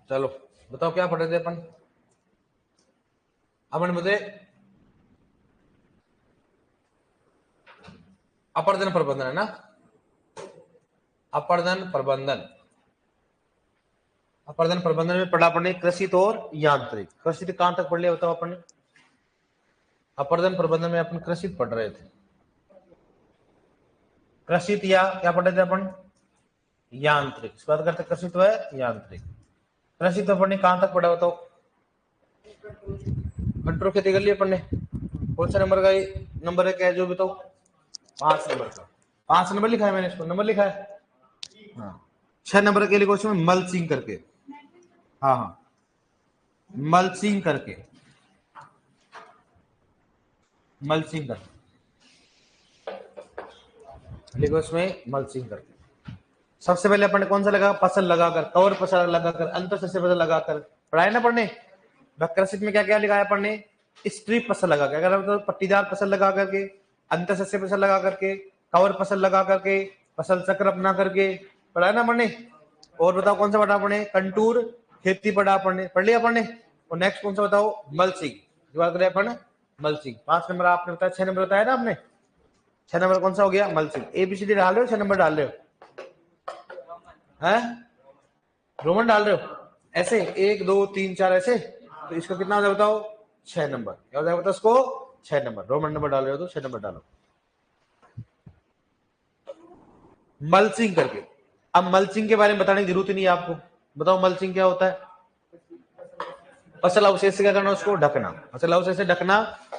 चलो बताओ क्या पढ़ रहे थे अपन। अपन मुझे अपर्जन प्रबंधन है ना, अपर्जन प्रबंधन। अपर्जन प्रबंधन में पढ़ा अपने कृषि और यांत्रिक। कृषि कहां तक पढ़ लिया बताओ अपने। अपर्जन प्रबंधन में अपन कृषि पढ़ रहे थे। कृषि या क्या पढ़ रहे थे अपन, यांत्रिक। इस बात करते कृषि है यांत्रिक। कृषि तो अपन ने कहां तक पढ़ा बताओ। कंट्रोल खेती कर लिया अपन ने। कौन सा नंबर का नंबर है क्या जो बताओ। 5 नंबर का। 5 नंबर लिखा है मैंने, इसको नंबर लिखा है। हाँ 6 नंबर के लिए क्वेश्चन मल्चिंग करके। हाँ हाँ मल्चिंग करके, मल्चिंग करके लिखो इसमें मल्चिंग करके। सबसे पहले अपन ने कौन सा लगा, फसल लगाकर, कवर फसल लगाकर, अंतर सस्य फसल लगाकर पढ़ाए ना पढ़ने। कृषि में क्या क्या लिखा है अपन ने, स्ट्रिप फसल लगा के, अगर मतलब पट्टीदार फसल लगा करके, अंतर सस्य फसल लगा करके, कवर फसल लगा करके, फसल चक्र अपना करके पढ़ा है ना अपन ने। और बताओ कौन सा पढ़ा अपन ने, कंटूर खेती पढ़ा अपन ने, पढ़ लिया अपन ने। और नेक्स्ट कौन सा बताओ, मल्चिंग। बात करें अपन मल्चिंग। 5 नंबर आपने बताया, 6 नंबर बताया ना आपने। 6 नंबर कौन सा हो गया, मल्चिंग। एबीसीडी डाल रहे हो, 6 नंबर डाल रहे हो हैं, रोमन डाल रहे हो ऐसे 1 2 3 4 ऐसे। तो इसका कितना हो जाए बताओ, 6 नंबर। क्या हो जाएगा बताओ इसको, 6 नंबर। रोमन नंबर डाल रहे हो तो 6 नंबर डालो। मल्चिंग करके। अब मल्चिंग के बारे में बताने की जरूरत नहीं है आपको। बताओ मल्चिंग क्या होता है। फसल अवशेष से क्या करना, उसको ढकना, फसल अवशेष से ढकना।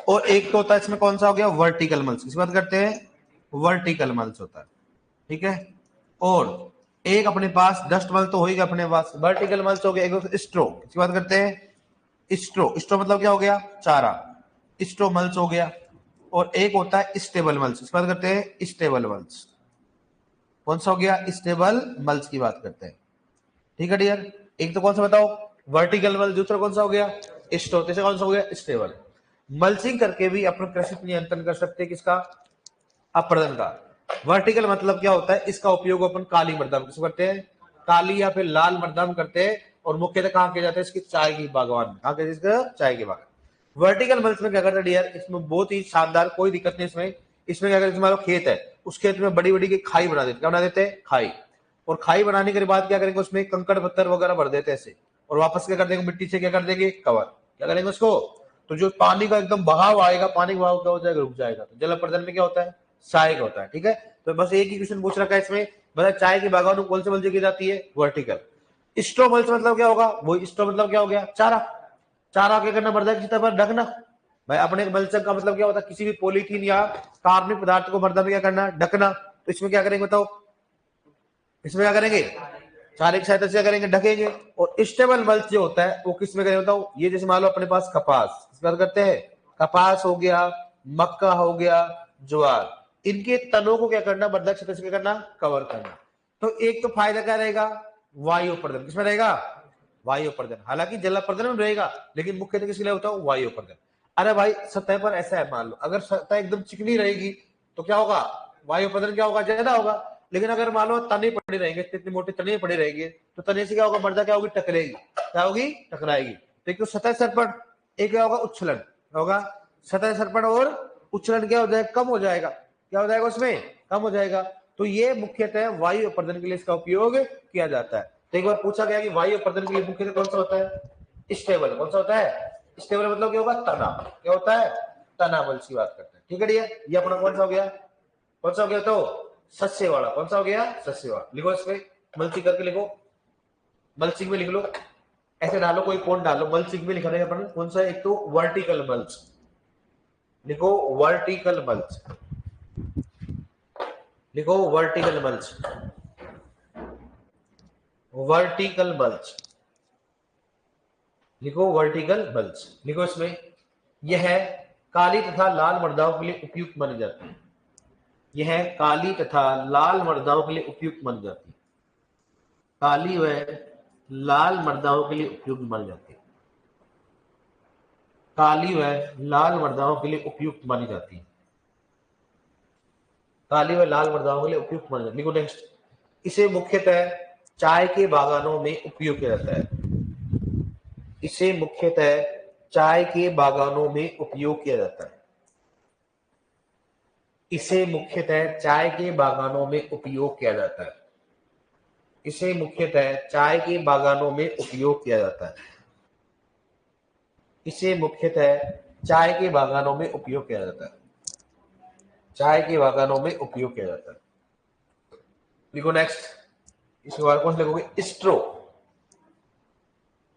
और एक तो होता है इसमें कौन सा हो गया, वर्टिकल मल्च। इस बात करते हैं वर्टिकल मल्च होता है, ठीक है। और एक अपने पास डस्ट मल्च तो होगा अपने पास, वर्टिकल मल्च हो गया। एक स्ट्रो, इसकी बात करते हैं स्ट्रो। स्ट्रो मतलब क्या हो गया, चारा, स्ट्रो मल्च हो गया। और एक होता है स्टेबल मल्च, इसकी बात करते हैं स्टेबल मल्च। कौन सा हो गया, स्टेबल मल्च की बात करते हैं, ठीक है डियर। एक तो कौन सा बताओ, वर्टिकल मल्च। दूसरा कौन सा हो गया, स्ट्रो। तीसरा कौन सा हो गया, स्टेबल। मल्चिंग करके भी अपन कृषि नियंत्रण कर सकते हैं, किसका, अपर्दन का। वर्टिकल मतलब क्या होता है, इसका उपयोग अपन काली मृदा में करते हैं, काली या फिर लाल मृदा में करते हैं। और मुख्यतः कहां किया जाता है, इसकी चाय की बागवान में। कहां किया जाता है, चाय के बागान। वर्टिकल मल्च में क्या करता है डियर, इसमें बहुत ही शानदार, कोई दिक्कत नहीं इसमें। इसमें क्या करते हैं, खेत है, उस खेत में बड़ी बड़ी की खाई बना देते, क्या बना देते हैं, खाई। और खाई बनाने के बाद क्या करेंगे, उसमें कंकड़ पत्थर वगैरह भर देते हैं ऐसे। और वापस क्या कर देंगे, मिट्टी से क्या कर देंगे, कवर। क्या करेंगे उसको, तो जो पानी का एकदम बहाव आएगा, पानी का बहाव क्या हो जाएगा, रुक जाएगा। तो जल अपर्दन में क्या होता है, सहायक होता है, ठीक है। तो बस एक ही क्वेश्चन पूछ रखा है इसमें, मतलब चाय की बागान कौन से मल्च की जाती है, वर्टिकल। स्ट्रो मल्च मतलब क्या होगा, वो स्ट्रो मतलब क्या हो गया, चारा। चारा क्या करना पड़ता है, किसी तरह ढकना। भाई अपने मल्च का मतलब क्या होता है, किसी भी पॉलीथीन या कार्बनिक पदार्थ को मर्दा में क्या करना, ढकना। तो इसमें क्या करेंगे बताओ, इसमें क्या करेंगे, चारे की सहायता से करेंगे, ढकेंगे। और स्टेबल मल्च जो होता है वो किसमें करेंगे बताओ, ये जैसे मान लो अपने पास कपास, इस बात करते हैं, कपास हो गया, मक्का हो गया, ज्वार, इनके तनों को क्या करना, मृदा क्षेत्र से क्या करना, कवर करना। तो एक तो फायदा क्या रहेगा, वायु अपर्दन। किसमें रहेगा, वायु अपर्दन। हालांकि जल अपर्दन में रहेगा, लेकिन मुख्यतः किसके लिए होता है, वायु अपर्दन। अरे भाई सतह पर ऐसा है, मान लो अगर सतह एकदम चिकनी रहेगी तो क्या होगा, वायु अपर्दन क्या होगा, ज्यादा होगा। लेकिन अगर मान लो तने पड़े रहेंगे, इतने मोटे तने पड़े रहेंगे, तो तने से क्या होगा, मृदा क्या होगी, टकराएगी। क्या होगी, टकराएगी। तो एक तो सतह सर्पण, एक क्या होगा, उच्छलन होगा। सतह सर्पण और उच्छलन क्या हो जाएगा, कम हो जाएगा। क्या हो जाएगा उसमें, कम हो जाएगा। तो ये मुख्यतः वायु अपर्दन के लिए इसका उपयोग किया जाता है। तो एक बार पूछा गया कि वायु अपर्दन के लिए मुख्यतः कौन सा होता है, स्टेबल। कौन सा होता है, स्टेबल मतलब क्या होगा, तना। क्या होता है, तना बल की बात करते हैं, ठीक है डियर। ये अपना कौन सा हो गया, कौन सा हो गया, तो सस्य वाला। कौन सा हो गया, सस्य वाला। लिखो इसमें मल्चिंग करके लिखो, मल्चिंग में लिख लो, ऐसे डालो, कोई पॉइंट डालो। मल्चिंग में लिखा रहेगा अपन कौन सा, एक तो वर्टिकल मल्च लिखो, वर्टिकल मल्च लिखो, वर्टिकल मल्च, वर्टिकल मल्च लिखो, वर्टिकल मल्च लिखो। इसमें यह काली तथा लाल मृदाओं के लिए उपयुक्त मानी जाती है, यह काली तथा लाल मृदाओं के लिए उपयुक्त मानी जाती है, काली व लाल मृदाओं के लिए उपयुक्त मानी जाती है, काली व लाल मृदाओं के लिए उपयुक्त मानी जाती है, काली व लाल मृदाओं के लिए उपयुक्त मानी जाती है। लिखो नेक्स्ट, इसे मुख्यतः चाय के बागानों में उपयोग किया जाता है, इसे मुख्यतः चाय के बागानों में उपयोग किया जाता है। इसे मुख्यतः चाय के बागानों में उपयोग किया जाता है। इसे मुख्यतः चाय के बागानों में उपयोग किया जाता है। इसे मुख्यतः चाय के बागानों में उपयोग किया जाता है। चाय के बागानों में उपयोग किया जाता है। लिखो नेक्स्ट, इसके बाद कौन लिखोगे? स्ट्रो।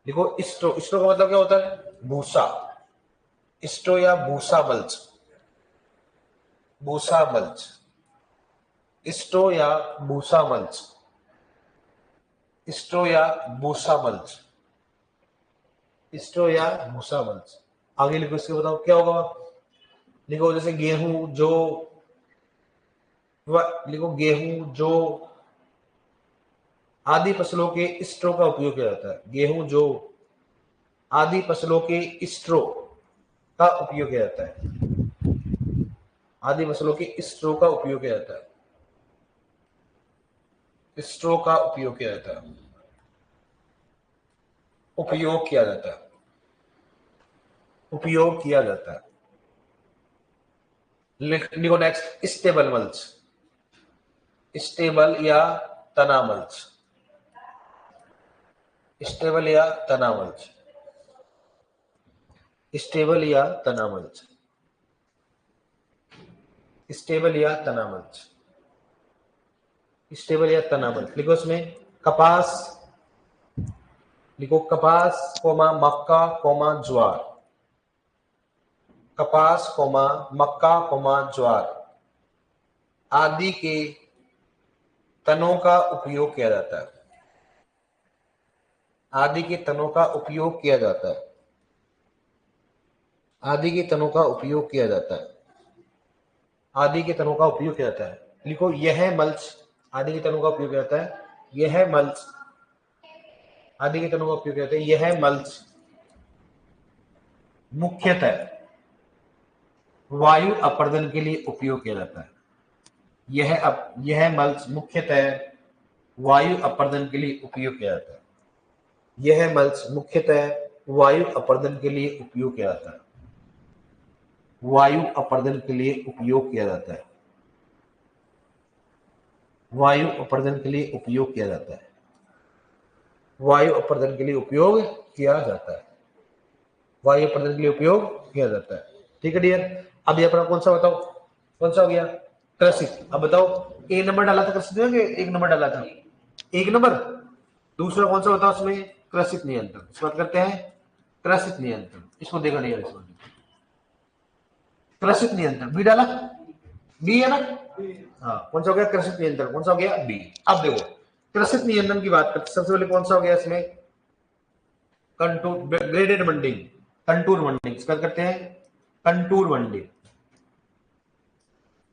देखो स्ट्रो, स्ट्रो का मतलब क्या होता है? भूसा। स्ट्रो या भूसा मल्च, भूसा मल्च, स्ट्रो या भूसा मल्च, स्ट्रो या भूसा मल्च, स्ट्रो या भूसा मल्च। आगे लिखो, इसके बताओ क्या होगा। लिखो जैसे गेहूं जो, लिखो गेहूं जो आदि फसलों के स्ट्रो का उपयोग किया जाता है। गेहूं जो आदि फसलों के स्ट्रो का उपयोग किया जाता है। आदि फसलों के स्ट्रो का उपयोग किया जाता है। स्ट्रो का उपयोग किया जाता है। उपयोग किया जाता है। उपयोग किया जाता है। लिखो नेक्स्ट, स्टेबल मल्च। स्टेबल या तना मल्च, स्टेबल या तना मल्च, स्टेबल या तना मल्च, स्टेबल या तना मल्च, स्टेबल या तना मल्च। लिखो इसमें कपास, लिखो कपास कोमा मक्का कोमा ज्वार, कपास कोमा मक्का कोमा ज्वार आदि के तनों का उपयोग किया जाता है। आदि के तनों का उपयोग किया जाता है। आदि के तनों का उपयोग किया जाता है। आदि के तनों का उपयोग किया जाता है। लिखो यह मल्च, आदि के तनों का उपयोग किया जाता है। यह मल्च, आदि के तनों का उपयोग किया जाता है। यह मल्च मुख्यतः वायु अपर्दन के लिए उपयोग किया जाता है। यह मल्च मुख्यतः वायु अपर्दन के लिए उपयोग किया जाता है। यह मल्च मुख्यतः वायु अपर्दन के लिए उपयोग किया जाता है। वायु अपर्दन के लिए उपयोग किया जाता है। वायु अपर्दन के लिए उपयोग किया जाता है। वायु अपर्दन के लिए उपयोग किया जाता है। वायु अपर्दन के लिए उपयोग किया जाता है। ठीक है डियर, अब ये अपना कौन सा बताओ, कौन सा हो गया? कृषित। अब बताओ, एक नंबर डाला था कृषित में, एक नंबर डाला था, एक नंबर। दूसरा कौन सा बताओ उसमें? कृषित नियंत्रण। इस बात करते हैं कृषित नियंत्रण। इसको देखा नहीं, इसको कृषित नियंत्रण बी डाला, बी है ना? हाँ, कौन सा हो गया? कृषित नियंत्रण। कौन सा हो गया? बी। अब देखो कृषित नियंत्रण की बात करते, सबसे पहले कौन सा हो गया इसमें? Contour graded bunding, contour bunding. इसका करते हैं कंटूर बंडिंग।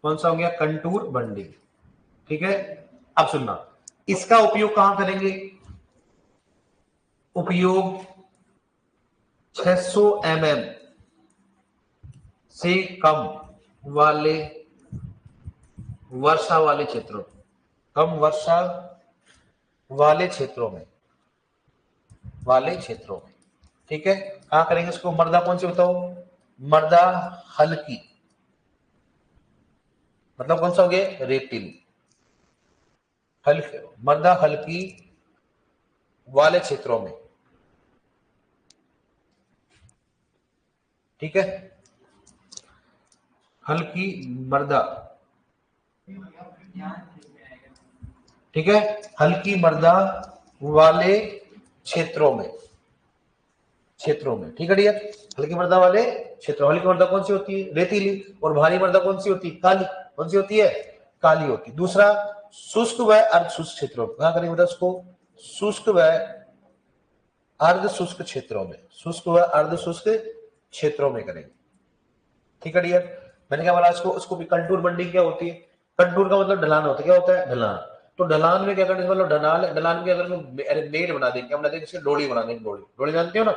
कौन सा हो गया? Contour bunding. ठीक है, अब सुनना, इसका उपयोग कहां करेंगे? उपयोग 600 mm से कम वाले वर्षा वाले क्षेत्रों, कम वर्षा वाले क्षेत्रों में, वाले क्षेत्रों में। ठीक है, कहां करेंगे इसको? मृदा कौन सी बताओ? मृदा हल्की, मतलब कौन सा हो गया? रेतीली। हल्की, मृदा हल्की वाले क्षेत्रों में। ठीक है, हल्की मृदा, ठीक है, हल्की मृदा वाले क्षेत्रों में, क्षेत्रों में। ठीक है डियर, हल्की मृदा वाले क्षेत्रों। हल्की मृदा कौन सी होती है? रेतीली। और भारी मृदा कौन सी होती है? काली। कौन सी होती है? काली होती है। दूसरा, शुष्क व अर्ध शुष्क क्षेत्रों में। कहां करेंगे बेटा उसको? शुष्क व अर्ध शुष्क क्षेत्रों में, शुष्क व अर्ध शुष्क क्षेत्रों में करेंगे। ठीक है डियर, मैंने क्या बोला इसको? उसको भी कंटूर बंडिंग क्या होती है? कंटूर का मतलब ढलान होता है। क्या होता है? ढलान। तो ढलान में क्या करने, मतलब ढलान, ढलान में अगर मेड़ बना देंगे, क्या बना देंगे? जैसे डोली बना देंगे, डोली, डोली जानते हो ना?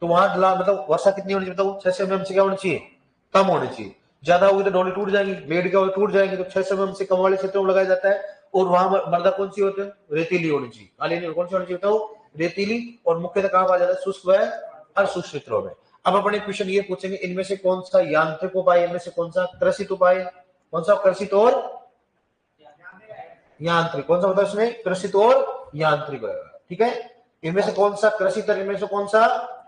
तो वहां ढलान मतलब वर्षा कितनी होनी चाहिए बताओ? 600 mm से क्या होनी चाहिए? कम होनी चाहिए। ज्यादा होगी तो डोली टूट जाएगी, मेड़ क्या टूट जाएंगे। तो 600 mm से कम वाले क्षेत्रों में लगाया जाता है। और वहां मृदा कौन सी होती है? रेतीली होनी चाहिए। काली नहीं, कौन सी होनी चाहिए बताओ? रेतीली। और मुख्यतः कहां पाया जाता है? शुष्क व अशुष्क क्षेत्रों में। अब अपने क्वेश्चन ये पूछेंगे, इनमें से कौन सा यांत्रिक उपाय, इनमें से कौन सा कृषित उपाय, कौन सा कृषित और यांत्रिक, कौन सा होता है इसमें कृषित और यांत्रिक है, ठीक है। इनमें से कौन सा कृषित और इनमें से कौन सा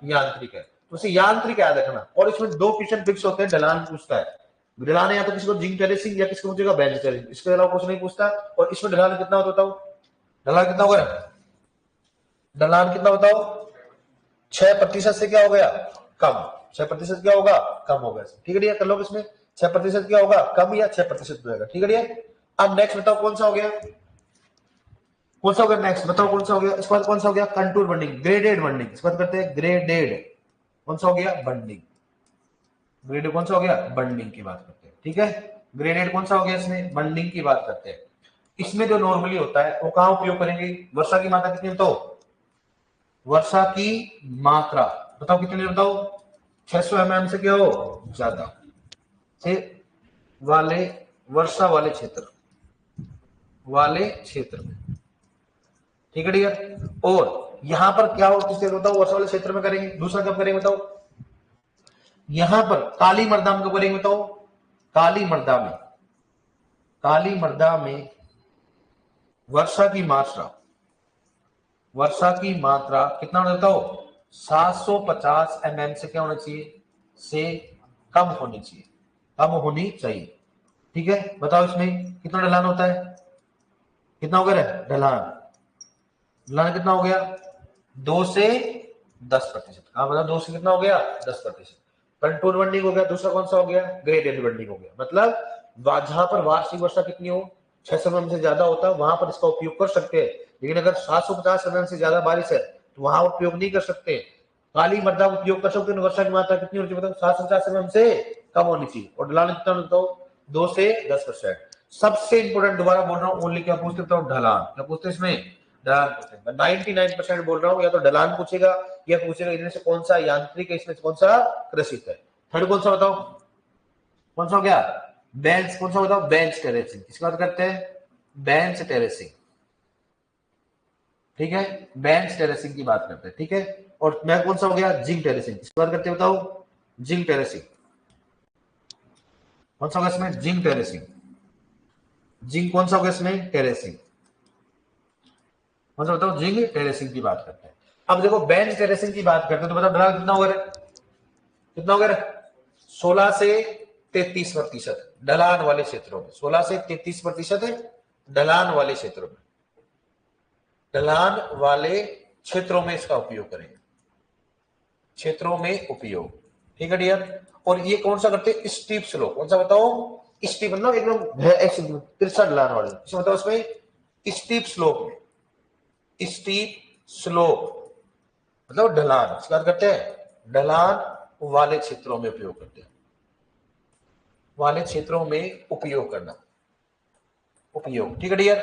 यांत्रिक है, तो उसे यांत्रिक याद रखना। और इसमें दो क्वेश्चन फिक्स होते हैं, ढलान पूछता है, ढलान या तो किसी को जिंक टेरेसिंग या किसी को पूछेगा बेंच टेरेसिंग, इसके अलावा कुछ नहीं पूछता। और इसमें ढलान कितना होता, बताओ ढलान कितना होगा, ढलान कितना बताओ, 6% से क्या हो गया कम, 6% क्या होगा कम होगा, ठीक है। कर लो इसमें 6% क्या होगा कम या 6% हो जाएगा, ठीक है। अब नेक्स्ट बताओ कौन सा हो गया, कौन सा हो गया नेक्स्ट बताओ कौन सा हो गया, इसके बाद कौन सा हो गया कंटूर बंडिंग, ग्रेडेड बंडिंग, इसके बाद करते हैं ग्रेडेड, कौन सा हो गया बंडिंग, ग्रेडेड कौन सा हो गया बंडिंग की बात करते हैं, ठीक है। ग्रेडेड कौन सा हो गया, इसमें बंडिंग की बात करते हैं। इसमें जो नॉर्मली होता है वो कहां उपयोग करेंगे, वर्षा की मात्रा कितनी बताओ, वर्षा की मात्रा बताओ कितनी, बताओ 600 mm से क्या हो ज्यादा से वाले वर्षा वाले क्षेत्र में, ठीक है डियर। और यहां पर क्या हो किससे बताओ वर्षा वाले क्षेत्र में करेंगे, दूसरा कब करेंगे बताओ, यहां पर काली मृदा में कब करेंगे बताओ, काली मृदा में वर्षा की मात्रा कितना होना बताओ, 750 mm से क्या होना चाहिए, से कम होनी चाहिए, ठीक है। बताओ इसमें कितना ढलान होता है, कितना हो गया ढलान कितना हो गया 2 से 10%, हाँ बताओ 2 से कितना हो गया 10%। कंटूर बंडिंग हो गया, दूसरा कौन सा हो गया ग्रेडेड बंडिंग हो गया, मतलब जहां पर वार्षिक वर्षा कितनी हो 600 mm से ज्यादा होता है वहां पर इसका उपयोग कर सकते हैं, लेकिन अगर 750 mm से ज्यादा बारिश है तो वहां उपयोग नहीं कर सकते। काली मृदा उपयोग कर सकते हैं, वर्षा की मात्रा कितनी होनी चाहिए बताओ 750 mm से कम होनी चाहिए, और ढलान कितना बताओ 2 से 10%। सबसे इंपोर्टेंट दोबारा बोल रहा हूँ, ओनली क्या पूछते बताओ ढलान, क्या पूछते इसमें ढलान पूछते, 99% बोल रहा हूँ, या तो ढलान पूछेगा या पूछेगा इनमें से कौन सा यांत्रिक है, इसमें से कौन सा कृषित है। थर्ड कौन सा बताओ, कौन सा हो गया बेंच, कौन सा बताओ बेंच टेरेसिंग, किसकी बात करते हैं बेंच टेरेसिंग, ठीक है बेंच टेरेसिंग की बात करते हैं, ठीक है। और मैं कौन सा हो गया जिंक टेरेसिंग, किसकी बात करते हैं बताओ जिंक टेरेसिंग, कौन सा होगा इसमें जिंक टेरेसिंग, जिंक कौन सा होगा इसमें टेरेसिंग, कौन सा बताओ जिंक टेरेसिंग की बात करते हैं। अब देखो बेंच टेरेसिंग की बात करते हैं तो बताओ ढलान कितना होगा, कितना होगा 16 से 33% ढलान वाले क्षेत्रों में, 16 से 33% ढलान वाले क्षेत्रों में, ढलान वाले क्षेत्रों में इसका उपयोग करेंगे, क्षेत्रों में उपयोग, ठीक है डियर। और ये कौन सा करते हैं स्टीप स्लोप, कौन सा बताओ स्टीप मतलब एकदम तिरछा ढलान वाले, इसमें बताओ उसमें स्टीप स्लोप में, स्टीप स्लोप मतलब ढलान, इसकी बात करते हैं ढलान वाले क्षेत्रों में उपयोग करते हैं, वाले क्षेत्रों में उपयोग करना, उपयोग, ठीक है डियर।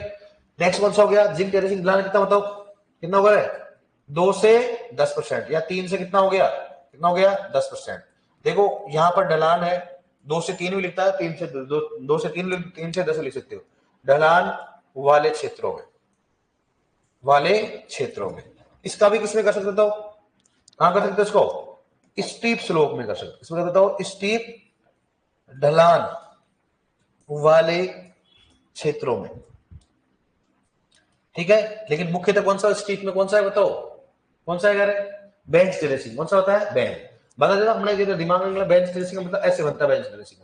नेक्स्ट कौन सा हो गया जिंक टेरेसिंग, ढलान कितना बताओ कितना हो गया 2 से 10% या 3 से कितना हो गया 10%। देखो यहां पर ढलान है 2 से 3 भी लिखता है, 3 से 2 से 3 से 10 लिख सकते हो, ढलान वाले क्षेत्रों में इसका भी किसमें कर सकते हो, कहां कर सकते हो इसको स्टीप स्लोप में कर सकते, इसमें बताओ स्टीप ढलान वाले क्षेत्रों में, ठीक है। लेकिन मुख्यतः कौन सा स्टीप में कौन सा है बताओ, कौन सा है बेंच टेरेसिंग, कौन सा होता है बेंच, बता देना हमने दिमाग में निकला बेंच टेरेसिंग मतलब ऐसे बनता है बेंच टेरेसिंग,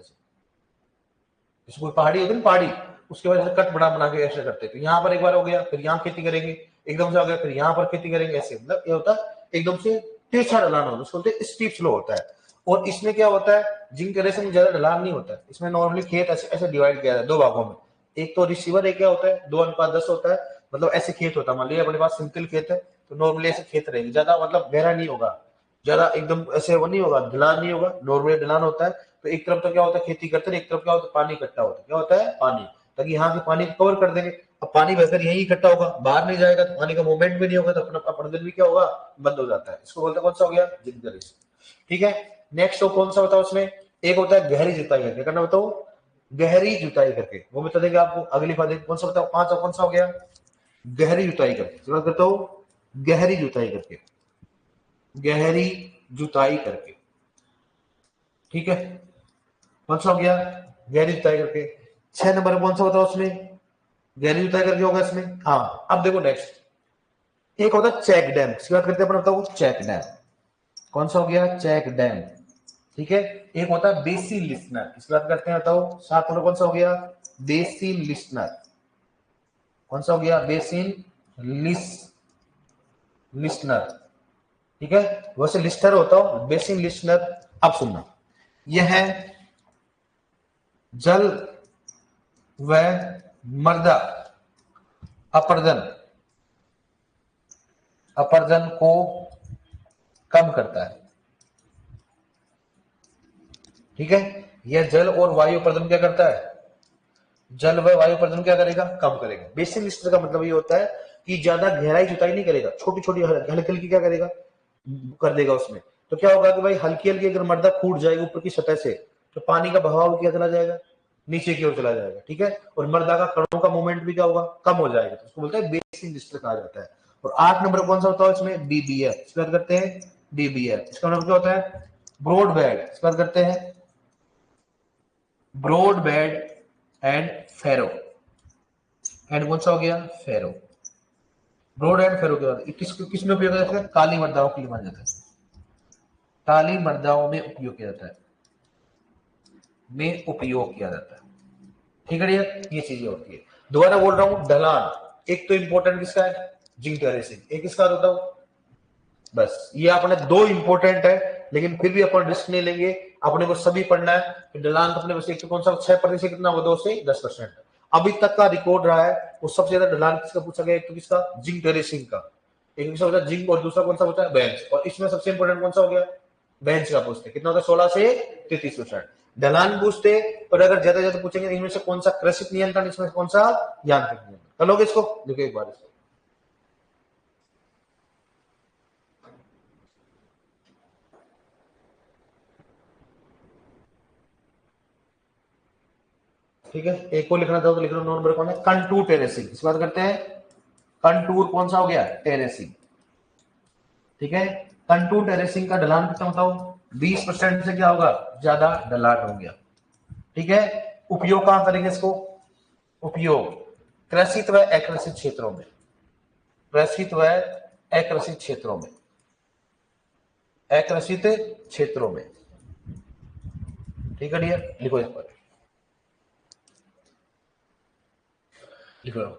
ऐसे कोई पहाड़ी होती है ना पहाड़ी, उसके वजह से कट बना के ऐसे करते, तो यहाँ पर एक बार हो गया फिर यहाँ खेती करेंगे, एकदम से हो गया फिर यहाँ पर खेती करेंगे, ऐसे मतलब ये होता है एकदम से तिरछा ढलान होता है, उसको बोलते हैं स्टीप स्लो होता है। और इसमें क्या होता है जिंक टेरेसिंग में ज्यादा ढलान नहीं होता है, इसमें नॉर्मली खेत ऐसे डिवाइड किया जाता है 2 भागों में, एक तो रिसीवर एक क्या होता है 2:10 होता है, मतलब ऐसे खेत होता है, मान लीजिए अपने पास सिंपल खेत है तो नॉर्मली ऐसे खेत रहेंगे, ज्यादा मतलब गहरा नहीं होगा, ज्यादा एकदम ऐसे वो नहीं होगा ढलान नहीं होगा, नॉर्मली ढलान होता है। तो एक तरफ तो क्या होता है खेती करते हैं, एक तरफ क्या होता है पानी इकट्ठा होता है, क्या होता है पानी, ताकि यहाँ के पानी को कवर कर देंगे। अब पानी बहकर यही इकट्ठा होगा बाहर नहीं जाएगा तो पानी का मूवमेंट भी नहीं होगा, तो अपना अपना भी क्या होगा बंद हो जाता है, इसको बोलते हैं कौन सा हो गया जिंक टेरेसिंग, ठीक है। नेक्स्ट कौन सा बताओ उसमें, एक होता है गहरी जुताई करके, करना बताओ गहरी जुताई करके, वो बता देंगे आपको अगली बात, कौन सा बताओ 5 कौन सा हो गया गहरी जुताई करके, करता हूं गहरी जुताई करके, गहरी जुताई करके। ठीक है, कौन सा हो गया? गहरी जुताई करके। 6 नंबर कौन सा होता है उसमें? गहरी जुताई करके होगा इसमें। हाँ, अब देखो नेक्स्ट, एक होता है चेक डैम, इसकी बात करते हैं अपन, बताओ चेक डैम कौन सा हो गया? Check dam. ठीक है, एक होता है बेसिन लिस्टनर, इसकी बात करते हैं, बताओ 7 नंबर कौन सा हो गया? Basin listener. कौन सा हो गया? Basin listener. ठीक है, वैसे लिस्टर होता हो, बेसिन लिस्टनर। अब सुनना, यह है जल व मृदा अपरदन अपरदन को कम करता है। ठीक है, यह जल और वायु अपरदन क्या करता है? जल व वायु अपरदन क्या करेगा? कम करेगा। बेसिन लिस्टर का मतलब ये होता है कि ज्यादा गहराई जुताई नहीं करेगा, छोटी छोटी हल्की हल्की क्या करेगा? कर देगा उसमें। तो क्या होगा कि भाई हल्की हल्की अगर मृदा फूट जाएगी ऊपर की सतह से, तो पानी का बहाव क्या चला जाएगा? नीचे की ओर चला जाएगा। ठीक है, और मृदा का कणों का मूवमेंट भी क्या होगा? कम हो जाएगा। तो उसको बोलते हैं बेसिन लिस्टर कहा जाता है। और 8 नंबर कौन सा होता है इसमें? डीबीएफ, इसकी बात करते हैं। डीबीएफ इसका मतलब क्या होता है? ब्रॉड बेड, इसकी बात करते हैं। Broad bed and furrow. एंड कौन सा हो गया? फेरो। ब्रॉड एंड फेरो के बाद किसमें उपयोग किया जाता है? काली मृदाओं के लिए माना जाता है। काली मृदाओं में उपयोग किया जाता है, में उपयोग किया जाता है। ठीक है, ये चीजें होती है। दोबारा बोल रहा हूं, ढलान एक तो इंपॉर्टेंट किसका है? Zinc terracing. एक किसका होता है? बस ये अपने दो इंपॉर्टेंट है, लेकिन फिर भी अपन रिस्क नहीं लेंगे, अपने को सभी पढ़ना है। तो ढलान अपने बस एक तो कौन सा 6% कितना होगा? 2 से 10%। अभी तक का रिकॉर्ड रहा है, वो सबसे ज्यादा ढलान किसका पूछा गया? एक तो किसका? जिंक टेरेसिंग का। एक किसका होता है? जिंक। और दूसरा कौन सा होता है? बेंच। और इसमें सबसे इंपॉर्टेंट कौन सा हो गया? बेंच का पूछते कितना होता है? 16 से 33%। ढलान पूछते, और अगर ज्यादा ज्यादा पूछेंगे इनमें से कौन सा कृषि नियंत्रण, इसमें कौन सा यांत्रिक नियंत्रण। करोगे इसको? देखो एक बार इसको। ठीक है, एक को लिखना चाहो तो लिख लो। 9 नंबर कौन है? कंटूर टेरेसिंग, इस बात करते हैं। कंटूर कौन सा हो गया? टेरेसिंग। ठीक है, कंटूर टेरेसिंग का ढलान कितना बताओ? 20% से क्या होगा? ज्यादा ढलान हो गया। ठीक है, उपयोग कहां करेंगे इसको? उपयोग कृषित व अकृषित क्षेत्रों में। कृषित व अकृषित क्षेत्रों में। अकृषित क्षेत्रों में। ठीक है डियर, लिखो इस पर, लिखो।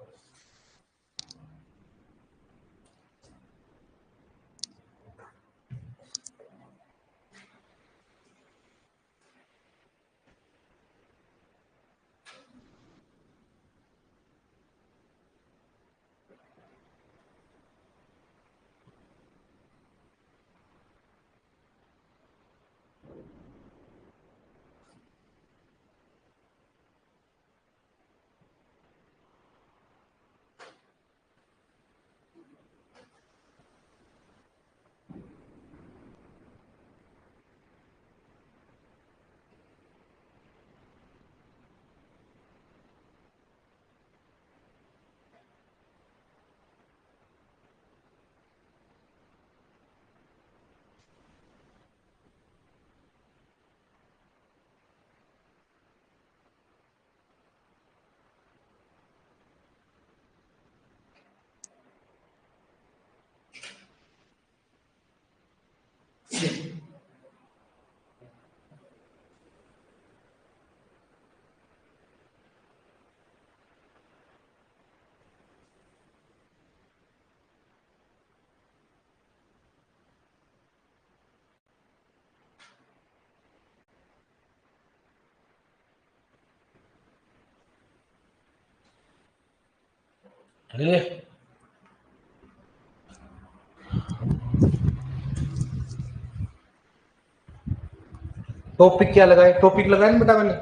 टॉपिक क्या लगाए? टॉपिक लगाया नहीं बेटा मैंने?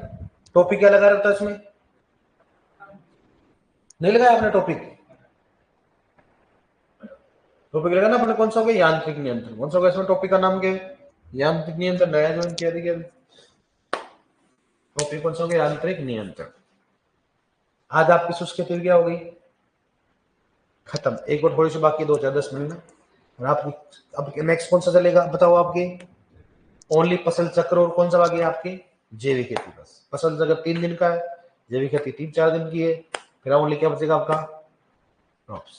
टॉपिक क्या लगा रहता है इसमें? नहीं लगाया आपने टॉपिक? टॉपिक लगा ना अपने, कौन सा हो गया? यांत्रिक नियंत्रण। कौन सा होगा इसमें? टॉपिक का नाम क्या है? यांत्रिक नियंत्रण। नया ज्वाइन किया था क्या? टॉपिक कौन सा हो गया? यांत्रिक नियंत्रण। आज आपकी शुष्क क्या हो गई? खत्म। एक और थोड़ी सी बाकी 2 4 10 मिनट में और आपकी अब नेक्स्ट कौन सा चलेगा बताओ आपके? ओनली फसल चक्र और कौन सा बाकी है आपके? जैविक खेती। बस फसल चक्र 3 दिन का है, जैविक खेती 3-4 दिन की है, फिर ओनली क्या बचेगा आपका? क्रॉप्स।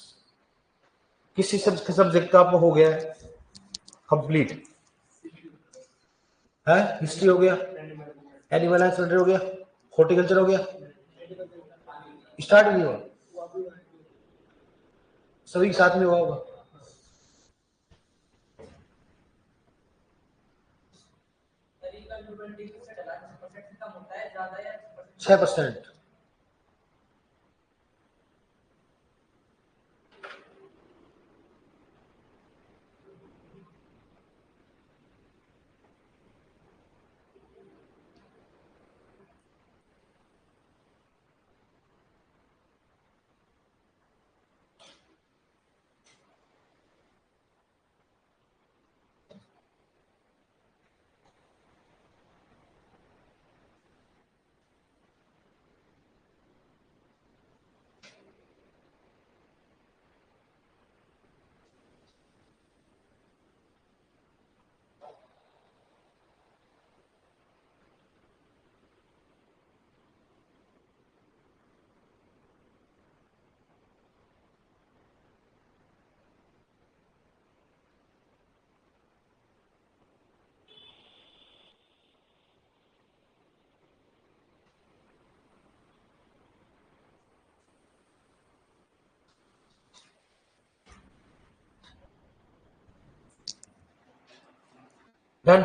किसी सब्जेक्ट का आपको हो गया कंप्लीट है? हिस्ट्री हो गया, एनिमल हस्बेंड्री हो गया, हॉर्टिकल्चर हो गया, स्टार्ट नहीं हुआ, सभी साथ में हुआ होगा। 6%। डन।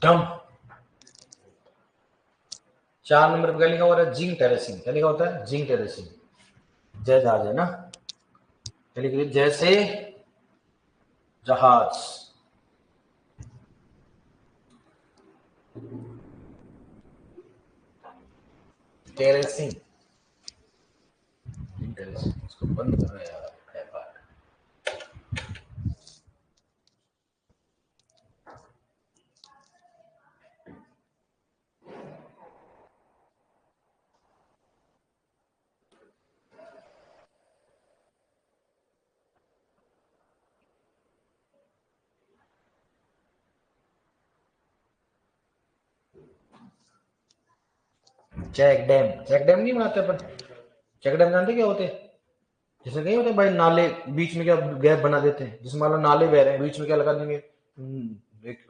डन। 4 नंबर पे क्या लिखा हुआ है? Zinc terracing. क्या लिखा होता है? Zinc terracing. जय जहाज है ना? क्या लिख रही है? जैसे जहाज। टेरेसिंग। टेरेसिंग इसको बंद कर रहे यार। चेक डैम नहीं बनाते अपन। चेक डैम जानते क्या होते हैं? जैसे नहीं होते भाई नाले, बीच में क्या गैप बना देते हैं, जिसमें मान लो नाले बह रहे हैं, बीच में क्या लगा देंगे, एक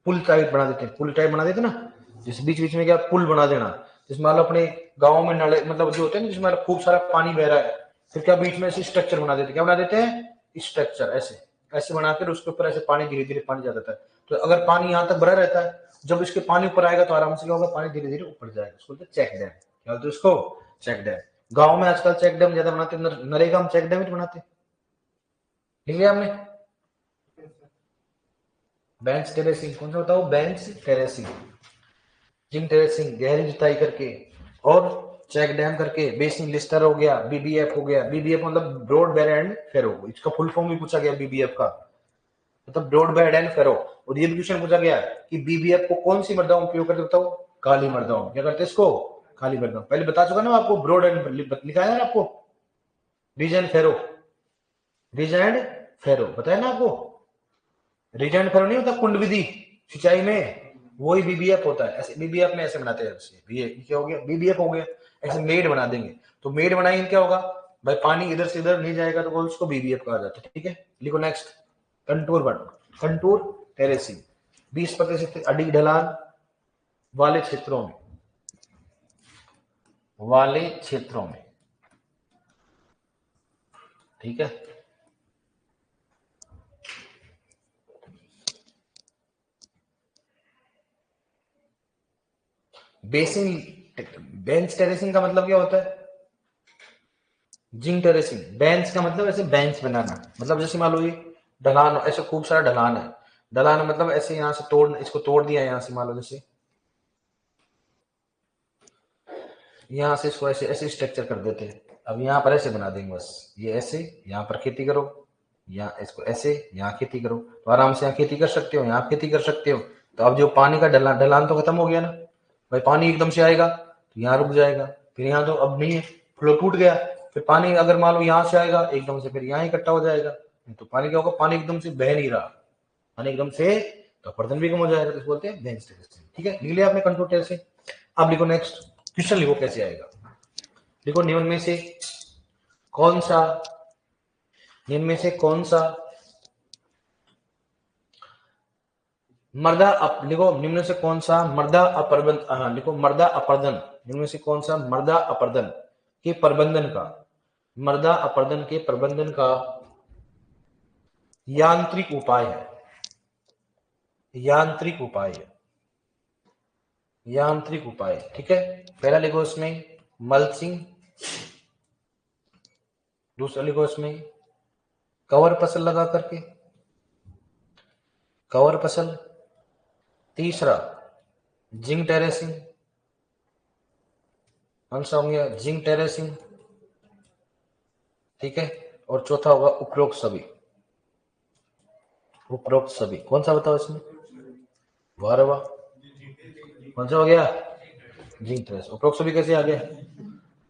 पुल टाइप बना देते हैं, पुल टाइप बना देते ना, जिस बीच बीच में क्या पुल बना देना, जिसमें मान लो अपने गाँव में नाले मतलब जो होते हैं ना, जिसमें खूब सारा पानी बह रहा है, फिर क्या बीच में ऐसे स्ट्रक्चर बना देते हैं, क्या बना देते हैं, स्ट्रक्चर ऐसे ऐसे बनाकर उसके ऊपर ऐसे पानी धीरे धीरे पानी जाता है। तो अगर पानी यहाँ तक भरा रहता है, जब इसके पानी ऊपर आएगा तो आराम से क्या होगा, पानी धीरे धीरे ऊपर जाएगा, उसको बोलते हैं चेक डैम। क्या बोलते हैं उसको? Check dam. गांव में आजकल चेक डैम ज्यादा बनाते हैं, नरेगा में चेक डैम ही बनाते हैं। लिख लिया आपने? बेंच टेरेसिंग कौन सा बताओ? बेंच टेरेसिंग, जिंक टेरेसिंग गहरी जुताई करके, और चेक डैम करके। बेसिंग लिस्टर हो गया, बीबीएफ हो गया, बीबीएफ मतलब ब्रॉड बेड एंड फेरो, इसका फुल फॉर्म भी पूछा गया बीबीएफ का, मतलब ब्रॉड बेड एंड फेरो। और ये भी क्वेश्चन पूछा गया कि बीबीएफ को कौन सी मृदा उपयोग करते बताओ? काली मृदा। क्या करते इसको? काली मृदा। पहले बता चुका ना आपको, ब्रॉड एंड लिखा है ना आपको, ridge and furrow, ridge and furrow बताया ना आपको। रिज एंड फेरो नहीं होता कुंड विधि सिंचाई में, वही बीबीएफ होता है। ऐसे बीबीएफ में ऐसे बनाते हैं, क्या हो गया, बीबीएफ हो गया। ऐसे मेड बना देंगे, तो मेड बनाएंगे क्या होगा भाई, पानी इधर से इधर नहीं जाएगा तो उसको बीबीएफ कहा जाता है। ठीक है, लिखो नेक्स्ट। कंटूर बन, कंटूर टेरेसिंग 20% अधिक ढलान वाले क्षेत्रों में, वाले क्षेत्रों में। ठीक है, बेसिन बेंच टेरेसिंग का मतलब क्या होता है? Zinc terracing. बेंच का मतलब ऐसे बेंच बनाना, मतलब जैसे मान लो ये ढलान, ऐसे खूब सारा ढलान है, ढलान मतलब ऐसे यहाँ से तोड़, इसको तोड़ दिया यहाँ से, मान लो जैसे यहाँ से इसको ऐसे ऐसे स्ट्रक्चर कर देते हैं। अब यहाँ पर ऐसे बना देंगे बस, ये ऐसे, यहाँ पर खेती करो, यहाँ इसको ऐसे, यहाँ खेती करो, तो आराम से यहाँ खेती कर सकते हो, यहाँ खेती कर सकते हो। तो अब जो पानी का ढलान, ढलान तो खत्म हो गया ना भाई, पानी एकदम से आएगा तो यहाँ रुक जाएगा, फिर यहाँ तो अब नहीं है, फ्लो टूट गया, फिर पानी अगर मान लो यहाँ से आएगा एकदम से, फिर यहाँ इकट्ठा हो जाएगा, तो पानी क्या होगा, पानी एकदम से बह नहीं रहा, पानी एकदम से, तो अपरदन भी कम हो जाएगा, तो बोलते हैं बेंच टेरेसिंग। ठीक है, लिख लिया आपने कंट्रोल टेरेसिंग। अब लिखो नेक्स्ट क्वेश्चन, लिखो कैसे आएगा। देखो निम्न में से कौन सा, निम्न में से कौन सा मृदा लिखो निम्न से कौन सा मृदा अपर्दन, हाँ लिखो मृदा अपर्दन, निम्न में से कौन सा मृदा अपर्दन के प्रबंधन का, मृदा अपर्दन के प्रबंधन का यांत्रिक उपाय है, यांत्रिक उपाय है, यांत्रिक उपाय। ठीक है, पहला लिखो इसमें मल्चिंग, दूसरा लिखो इसमें कवर फसल लगा करके, कवर फसल, तीसरा जिंक टेरेसिंग, कौन सा हो गया, जिंक टेरेसिंग। ठीक है, और चौथा होगा उपरोक्त सभी, उपरोक्त सभी। कौन सा बताओ इसमें? वाह वाह, कौन सा हो गया, जिंक टेरेसिंग। उपरोक्त सभी कैसे आ गया,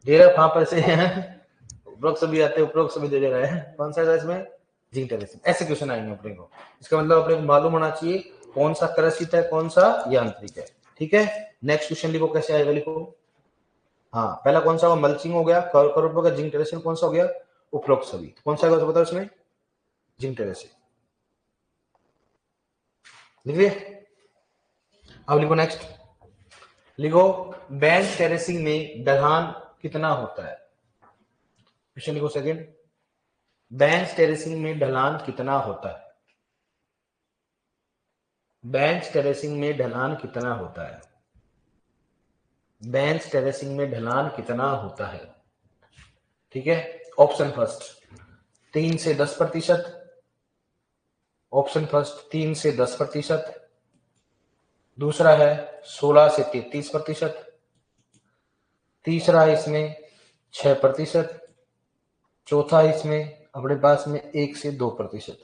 दे रहा कहां पर से उपरोक्त सभी आते, उपरोक्त सभी दे रहा है, कौन सा है इसमें, जिंक टेरेसिंग। ऐसे क्वेश्चन आएंगे अपने को, इसका मतलब अपने को मालूम होना चाहिए कौन सा कृषित है, कौन सा यांत्रिक है। ठीक है, नेक्स्ट क्वेश्चन लिखो कैसे आएगा, लिखो। हाँ, पहला कौन सा होगा, मल्चिंग हो गया, कवर का जिंक टेरेसिंग, कौन सा हो गया, उपरोक्त सभी। तो कौन सा होगा बताओ इसमें, जिंक टेरेसिंग। लिखिए, अब लिखो नेक्स्ट, लिखो बेंच टेरेसिंग में ढलान कितना होता है। क्वेश्चन लिखो सेकंड, बेंच टेरेसिंग में ढलान कितना होता है, बेंच टेरेसिंग में ढलान कितना होता है, बेंच टेरेसिंग में ढलान कितना होता है। ठीक है, ऑप्शन फर्स्ट 3 से 10%, ऑप्शन फर्स्ट 3 से 10%, दूसरा है 16 से 33%, तीसरा है इसमें 6%, चौथा इसमें अपने पास में 1 से 2%।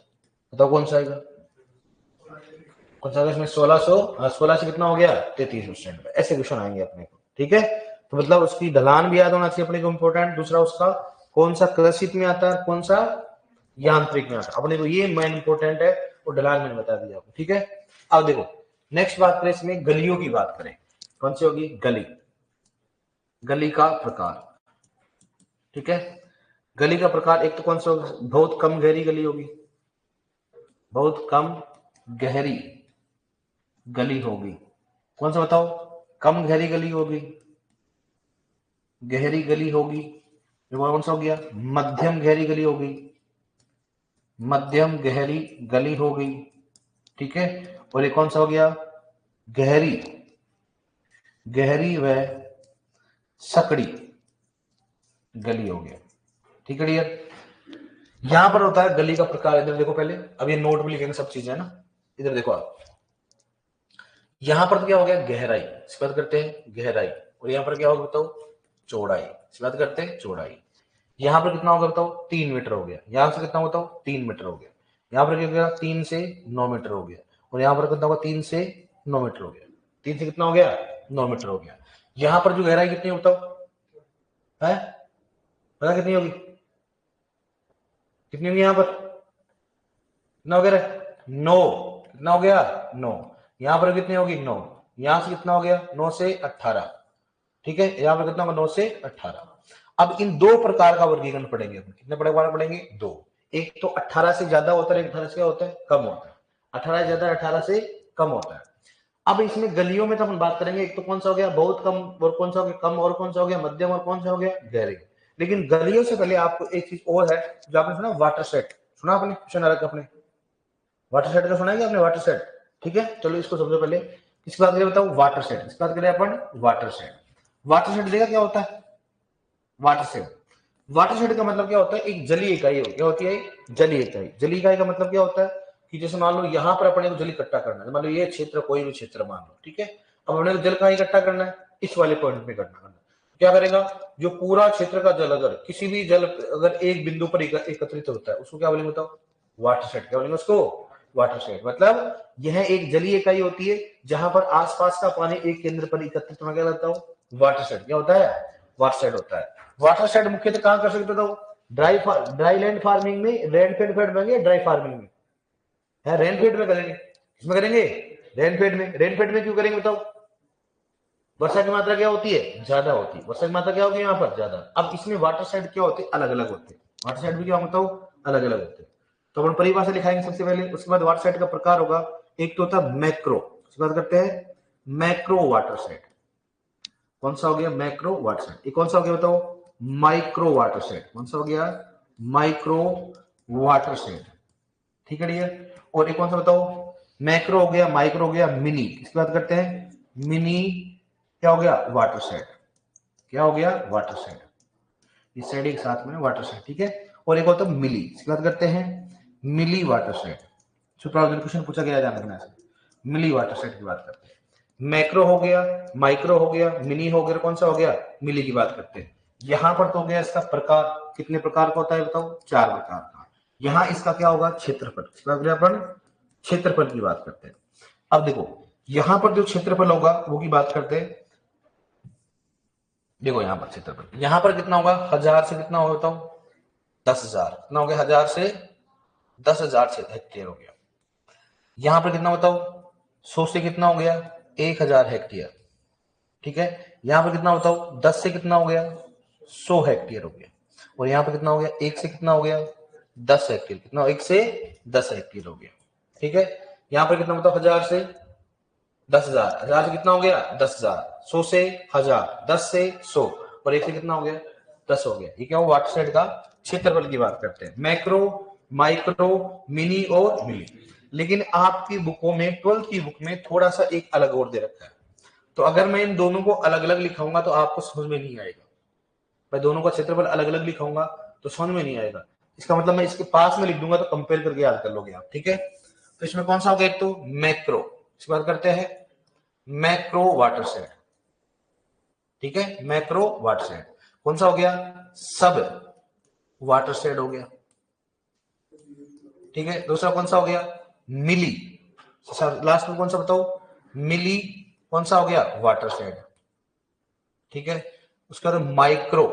बताओ कौन सा आएगा, कौन सा आएगा इसमें, 16 से कितना हो गया, 33%। ऐसे क्वेश्चन आएंगे अपने को। ठीक है, तो मतलब उसकी ढलान भी याद होना चाहिए अपने को, इंपॉर्टेंट। दूसरा उसका कौन सा कृषि में आता है, कौन सा यांत्रिक में आता है, अपने को ये मेन इंपॉर्टेंट है, वो ढलान मैंने बता दिया आपको। ठीक है, अब देखो नेक्स्ट बात करें, इसमें गलियों की बात करें। कौन सी होगी? गली, गली का प्रकार, ठीक है। गली का प्रकार एक तो कौन सा होगा? बहुत कम गहरी गली होगी, बहुत कम गहरी गली होगी। कौन सा बताओ? कम गहरी गली होगी, गहरी गली होगी। ये कौन सा हो गया? मध्यम गहरी गली होगी, मध्यम गहरी गली होगी, ठीक है। और ये कौन सा हो गया? गहरी, गहरी व सकड़ी गली हो गया, ठीक है डियर। यहां पर होता है गली का प्रकार। इधर देखो पहले, अब ये नोट में लिखेंगे सब चीजें है ना। इधर देखो आप, यहां पर तो क्या हो गया? गहराई, इसकी बात करते हैं गहराई। और यहां पर क्या होगा बताओ? चौड़ाई, इसकी बात करते हैं चौड़ाई। यहां पर कितना होगा बताओ? 3 मीटर हो गया। यहां से कितना बताओ? 3 मीटर हो गया। यहां पर क्या हो गया? 3 से 9 मीटर हो गया। और यहां पर कितना होगा? 3 से 9 मीटर हो गया। 3 से कितना हो गया? 9 मीटर हो गया। यहां पर जो गहराई कितनी है बताओ? है पता कितनी होगी? कितनी होगी यहां पर? कितना हो गया? 9। कितना हो गया? 9। यहां पर कितनी होगी? 9। यहां से कितना हो गया? 9 से 18, ठीक है। यहां पर कितना होगा? 9 से 18। अब इन दो प्रकार का वर्गीकरण पढ़ेंगे। कितने प्रकार पढ़ेंगे? दो। एक तो 18 से ज्यादा होता है, 18 से क्या होता है? कम होता है। 18 से ज्यादा, 18 से कम होता है। अब इसमें गलियों में तो हम बात करेंगे, एक तो कौन सा हो गया? बहुत कम, और कौन सा हो गया? कम, और कौन सा हो गया? मध्यम, और कौन सा हो गया? गहरी। लेकिन गलियों से पहले आपको एक चीज और है जो आपने सुना, वाटर सेट। सुना आपने? क्वेश्चन आ रखा अपने वाटर सेट का, सुना है आपने? वाटर सेट, ठीक है। चलो इसको सबसे पहले किसकी बात करें बताओ? Water set. इसकी बात करें अपन वाटर सेट। वाटर सेट देखा क्या होता है? वाटर सेट, वाटर शेड का मतलब क्या होता है? एक जलीय इकाई होती है। क्या होती है? जलीय इकाई। जलीय इकाई का मतलब क्या होता है कि जैसे मान लो यहाँ पर अपने को जल इकट्ठा करना है, मान लो ये क्षेत्र, कोई भी क्षेत्र मान लो, ठीक है। अब अपने को जल कहाँ इकट्ठा करना है? इस वाले पॉइंट पे करना है। क्या करेगा? जो पूरा क्षेत्र का जल अगर किसी भी जल अगर एक बिंदु पर एकत्रित होता है, उसको क्या बोलेंगे बताओ? Water shade. क्या बोलेंगे उसको? Water shade. मतलब यह एक जलीय इकाई होती है जहां पर आसपास का पानी एक केंद्र पर एकत्रित होना, क्या होता है? Water shade. क्या होता है? वाटर शेड होता है। वाटर शेड मुख्यतः कहां कर सकते हो? ड्राई लैंड फार्मिंग में, रेनफेड फेड में, ड्राई फार्मिंग में है। रेनफेड में करेंगे, किसमें करेंगे? रेनफेड में। रेनफेड में क्यों करेंगे बताओ? वर्षा की मात्रा क्या होती है? ज्यादा होती है। वर्षा की मात्रा क्या होगी यहाँ पर? ज्यादा। अब इसमें वाटर साइड क्या होते हैं? अलग अलग होते हैं। वाटर साइड भी क्या होता है? अलग अलग होते हैं। तो अपन परिभाषा लिखाएंगे सबसे पहले, उसके बाद वाटर साइड का प्रकार होगा। एक तो होता है मैक्रो, उसकी बात करते हैं मैक्रो वाटर साइड। कौन सा हो गया? Macro water side. कौन सा हो गया बताओ? Micro water side. कौन सा हो गया? माइक्रो वाटर साइड, ठीक है डियर। और एक कौन सा बताओ? मैक्रो हो गया, माइक्रो हो गया, मिनी। इसकी बात करते हैं मिनी, क्या हो गया? Water side. क्या हो गया? Water side. इस साइड एक साथ में वाटर साइड, ठीक है। और एक होता है मिली, इसकी बात करते हैं मिली वाटर साइड। क्वेश्चन पूछा गया, ध्यान रखना है। मिली वाटर साइड की बात करते हैं। मैक्रो हो गया, माइक्रो हो गया, मिनी हो गया, कौन सा हो गया? मिली की बात करते हैं। यहां पर तो हो गया इसका प्रकार। कितने प्रकार का होता है बताओ? 4 प्रकार का। यहां इसका क्या होगा? क्षेत्रफल। अपन क्षेत्रफल की बात करते हैं। अब देखो यहां पर जो क्षेत्रफल होगा वो की बात करते हैं। देखो यहां पर क्षेत्रफल, यहां पर कितना होगा? 1000 से कितना होगा बताओ? 10,000। कितना हो गया? 1000 से 10,000 से हेक्टेयर हो गया। यहां पर कितना बताओ? 100 से कितना हो गया? 1000 हेक्टेयर, ठीक है। यहां पर कितना बताओ? 10 से कितना हो गया? 100 हेक्टेयर हो गया। और यहां पर कितना हो गया? 1 से कितना हो गया? 10 हेक्टेयर। कितना? 1 से 10 हेक्टेयर हो गया, ठीक है। यहां पर कितना बताओ? 1000 से 10,000। 1000 से कितना हो गया? 10,000। 100 से 1000, 10 से 100, और 1 से कितना हो गया? 10 हो गया। ये क्या हो? वाटर साइड का क्षेत्रफल की बात करते हैं। मैक्रो, माइक्रो, मिनी और मिली। लेकिन आपकी बुकों में, 12th की बुक में थोड़ा सा एक अलग और दे रखा है। तो अगर मैं इन दोनों को अलग अलग लिखाऊंगा तो आपको समझ में नहीं आएगा। मैं दोनों का क्षेत्रफल अलग अलग लिखाऊंगा तो समझ में नहीं आएगा। इसका मतलब मैं इसके पास में लिख दूंगा तो कंपेयर करके याद कर लोगे आप, ठीक है। तो इसमें कौन सा होगा? एक तो मैक्रो, इसकी बात करते हैं मैक्रो वाटर सेट, ठीक है। Macro water set. कौन सा हो गया? सब वाटर सेट हो गया, ठीक है। दूसरा कौन सा हो गया? मिली। लास्ट में कौन सा बताओ? मिली। कौन सा हो गया? वाटर सेट, ठीक है। उसके बाद माइक्रो,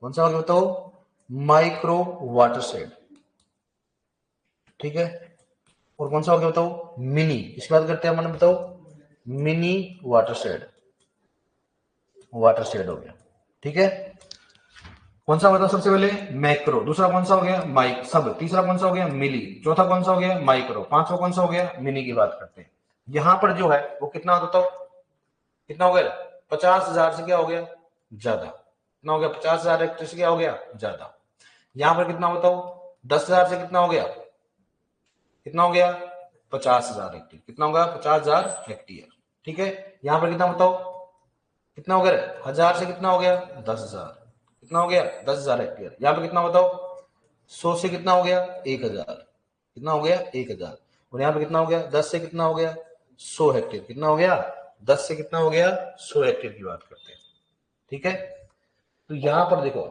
कौन सा हो गया बताओ? माइक्रो वाटर सेट, ठीक है। और कौन सा हो गया बताओ? मिनी। इसकी बात करते हैं अपन, बताओ मिनी वाटर सेट, वाटरशेड हो गया। ठीक है, कौन सा बताओ सबसे पहले? मैक्रो। दूसरा कौन सा हो गया? माइक सब। तीसरा कौन सा हो गया? मिली। चौथा कौन सा हो गया? माइक्रो। पांचवा कौन सा हो गया? मिनी की बात करते हैं। यहां पर जो है वो कितना होता है? कितना हो गया? 50,000 से क्या हो गया? ज्यादा। कितना हो गया? 50,000 हेक्टेयर से क्या हो गया? ज्यादा। यहां पर कितना बताओ? 10,000 से कितना हो गया? कितना हो गया? 50,000 हेक्टेयर। कितना होगा? 50,000 हेक्टेयर। ठीक है, यहां पर कितना बताओ? कितना हो गया? 1000 से कितना हो गया? 10,000। कितना हो गया? 10,000 हेक्टेयर। यहाँ पे कितना बताओ? 100 से कितना हो गया? 1,000। कितना हो गया? 1,000। और यहाँ पे कितना हो गया? 10 से कितना हो गया? 100 हेक्टेयर। कितना हो गया? 10 से कितना हो गया? 100 हेक्टेयर की बात करते हैं। ठीक है, तो यहां पर देखो,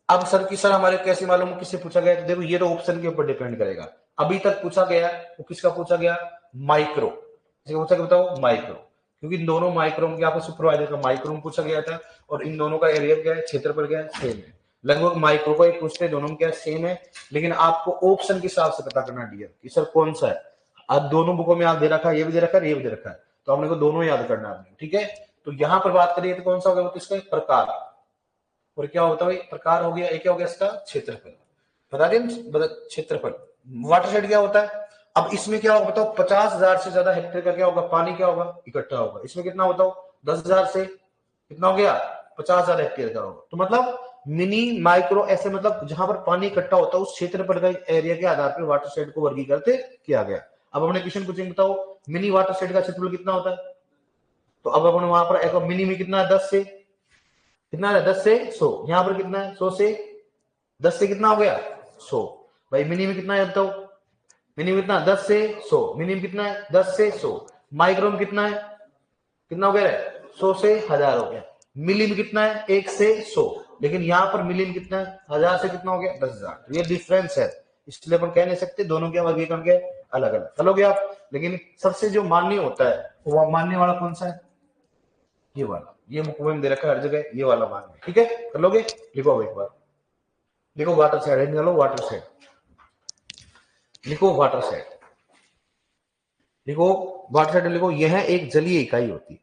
अब सर की सर हमारे कैसे मालूम किससे पूछा गया? तो देखो ये तो ऑप्शन के ऊपर डिपेंड करेगा। अभी तक पूछा गया वो किसका पूछा गया? माइक्रो। किसका पूछा गया बताओ? माइक्रो। क्योंकि इन दोनों माइक्रोम के आपको सुपरवाइजर का माइक्रोम पूछा गया था, और इन दोनों का एरिया क्या है? क्षेत्रफल क्या है? सेम है। लगभग माइक्रो को एक पूछते दोनों में क्या सेम है, लेकिन आपको ऑप्शन के हिसाब से पता करना डियर कि सर कौन सा है। अब दोनों बुकों में आप दे रखा है, ये भी दे रखा है, ये भी दे रखा है, तो आपने को दोनों याद करना है। ठीक है, तो यहां पर बात करिए तो कौन सा हो गया? किसका? प्रकार। और क्या होता है? प्रकार हो गया। एक क्या हो गया? इसका क्षेत्रफल। बता दें क्षेत्रफल। वाटरशेड क्या होता है? अब इसमें क्या होगा बताओ? 50,000 से ज्यादा हेक्टेयर का क्या होगा? पानी क्या होगा? इकट्ठा होगा। इसमें कितना बताओ? 10,000 से कितना हो गया? 50,000 हेक्टेयर का होगा। तो मतलब मिनी माइक्रो ऐसे, मतलब जहां पर पानी इकट्ठा होता है उस क्षेत्रफल का एरिया के आधार पर वाटरशेड को वर्गीकृत किया गया। अब हमने क्वेश्चन पूछेंगे बताओ मिनी वाटरशेड का क्षेत्रफल कितना होता है? तो अब अपन वहां पर एक मिनी में कितना है? 10 से कितना है? 10 से 100। यहां पर कितना है? 100 से 10 से कितना हो गया? 100। भाई मिनी में कितना है बताओ? मिनी में कितना? 10 से 100। मिनी में कितना है? 10 से 100। माइक्रो में कितना है? कितना हो गया? 100 से 1000 हो गया। मिली में कितना है? 1 से 100। लेकिन यहां पर मिली में कितना है? 1000 से कितना हो गया? 10,000। ये डिफरेंस है, इसलिए अपन कह नहीं सकते दोनों के वर्गीकरण के अलग अलग। चलोगे आप? लेकिन सबसे जो मान्य होता है वो मान्य वाला कौन सा है? ये वाला। ये मुकम्मल दे रखा है हर जगह, ये वाला मान्य। ठीक है, कर लोगे? लिखो एक बार। देखो वाटर साइड निकालो, वाटर साइड लिखो, वाटर साइड लिखो, वाटर साइड लिखो। यह एक जलीय इकाई होती है।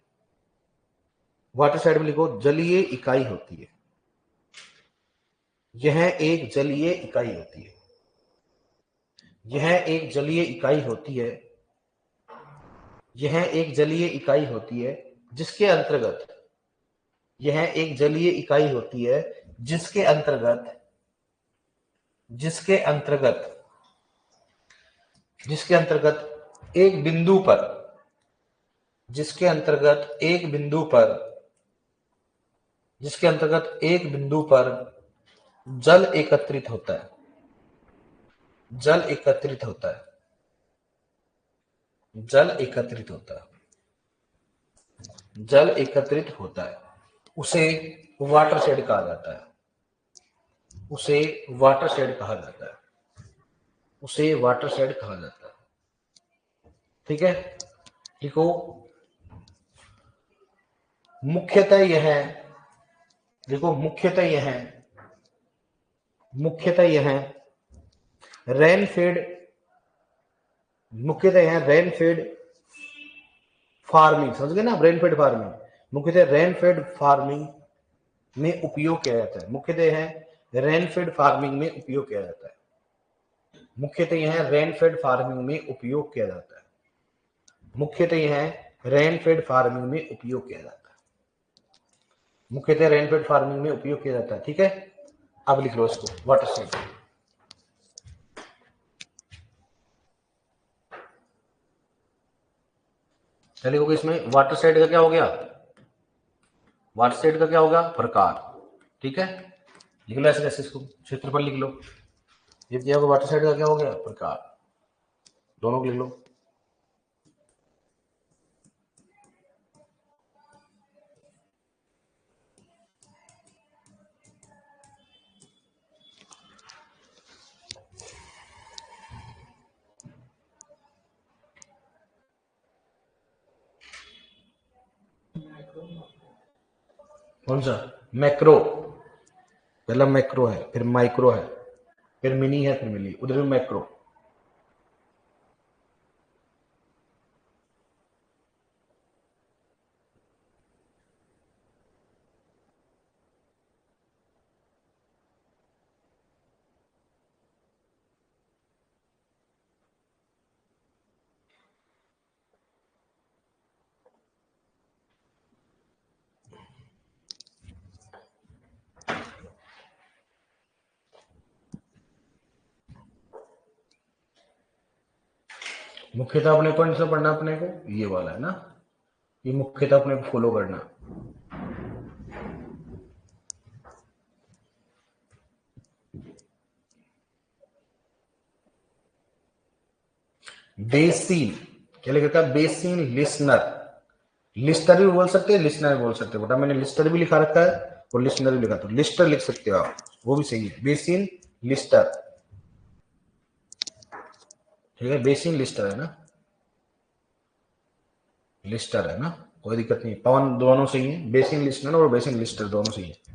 वाटर साइड में लिखो जलीय इकाई होती है। यह एक जलीय इकाई होती है। यह एक जलीय इकाई होती है। यह एक जलीय इकाई होती है जिसके अंतर्गत, यह एक जलीय इकाई होती है जिसके अंतर्गत, जिसके अंतर्गत जिसके अंतर्गत एक बिंदु पर, जिसके अंतर्गत एक बिंदु पर, जिसके अंतर्गत एक बिंदु पर जल एकत्रित होता है। जल एकत्रित होता है। जल एकत्रित होता है। जल एकत्रित होता है, उसे वाटर शेड कहा जाता है। उसे वाटर शेड कहा जाता है। उसे वाटर शेड कहा जाता है। ठीक है, देखो मुख्यतः यह, देखो मुख्यतः यह रेनफेड, मुख्यतः यह रेनफेड फार्मिंग, समझ गए ना? रेनफेड फार्मिंग मुख्यतः रेनफेड फार्मिंग में उपयोग किया जाता है। मुख्यतः है रेनफेड फार्मिंग में उपयोग किया जाता है। मुख्यतः यह रेनफेड फार्मिंग में उपयोग किया जाता है। मुख्यतः यह रेनफेड फार्मिंग में उपयोग किया जाता है। मुख्यतः रेनफेड फार्मिंग में उपयोग किया जाता है। ठीक है, अब लिख लो इसको, वाटर शेड। चलिए इसमें वाटर शेड का क्या हो गया? वाटर शेड का क्या होगा? प्रकार। ठीक है, लिख लो ऐसे कैसे, इसको क्षेत्रफल लिख लो। ये क्या होगा? वाटर शेड का क्या हो गया? प्रकार। दोनों को लिख लो। कौन सा? मैक्रो। पहला मैक्रो है, फिर माइक्रो है, फिर मिनी है, फिर मिली, उधर भी मैक्रो। मुख्यतः अपने कौन सा पढ़ना अपने को, ये वाला है ना, ये मुख्यतः अपने को फॉलो करना। बेसिन क्या लिखा था, बेसिन लिसनर, लिस्टर भी बोल सकते हैं, लिसनर भी बोल सकते हो बेटा, मैंने लिस्टर भी लिखा रखा है और लिसनर भी लिखा, तो लिस्टर लिख सकते हो आप, वो भी सही है, बेसिन लिस्टर, ठीक है, बेसिन लिस्टर है ना, लिस्टर है ना, कोई दिक्कत नहीं, पवन दोनों सही है, बेसिन लिस्नर और बेसिन लिस्टर दोनों सही है।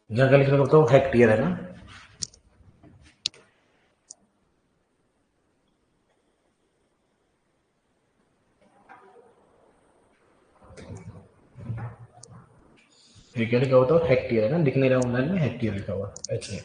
यहाँ का लिखना बताओ, हेक्टेयर है ना, ये क्या लिखा हुआ था, हेक्टेयर है ना, दिख नहीं रहा ऑनलाइन में, हेक्टेयर लिखा हुआ अच्छा।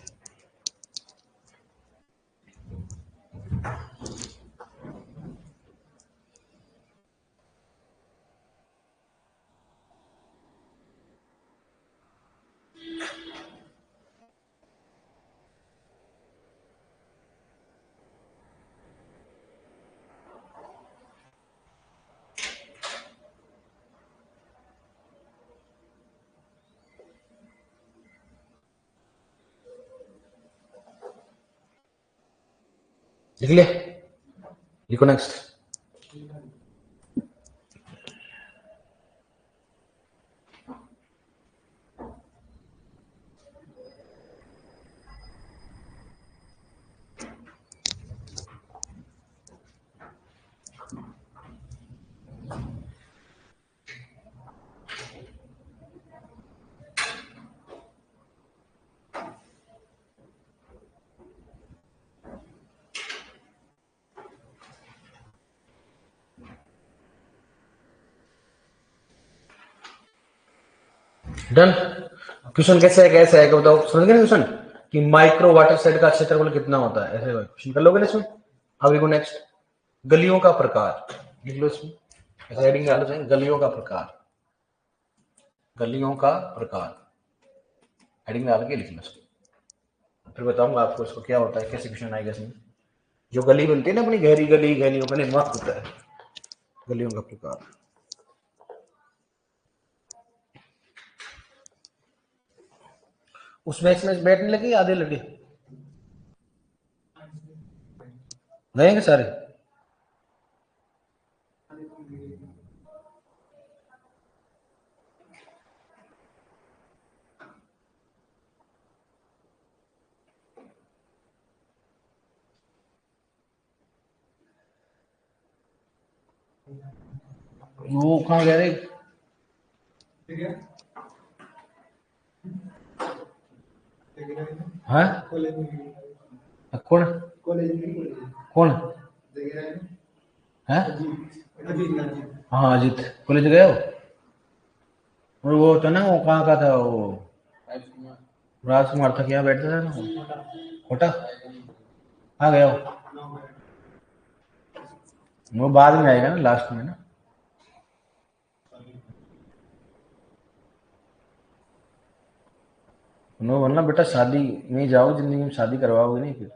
लिख ले, लिखो नेक्स्ट। डन। क्वेश्चन कैसे है, कैसे है बताओ, समझ गए क्वेश्चन कि माइक्रो वाटर सेट का क्षेत्रफल कितना होता है, ऐसे क्वेश्चन कर लोगे ना इसमें। अब देखो नेक्स्ट, गलियों का प्रकार लिख लो इसमें, ऐसे हेडिंग डालो चाहिए, गलियों का प्रकार, गलियों का प्रकार, हेडिंग डाल के लिख लो इसको, फिर बताऊंगा आपको इसको क्या होता है, कैसे क्वेश्चन आएगा इसमें। जो गली बनती है ना अपनी, गहरी गली, गलियों का निर्माण होता है, गलियों का प्रकार। उसमें इसमें बैठने लगे आधे लगे रहेंगे सारे, वो कहाँ गए रे, हाँ कौन, कौन है, हाँ अजीत कॉलेज गए हो, और वो था ना, वो कहाँ का था वो, राजकुमार था, क्या बैठता था ना वो, कोटा, हाँ गया वो बाद में आएगा ना, लास्ट में ना, नो वरना बेटा शादी में जाओ, जिंदगी में शादी करवाओगे नहीं फिर।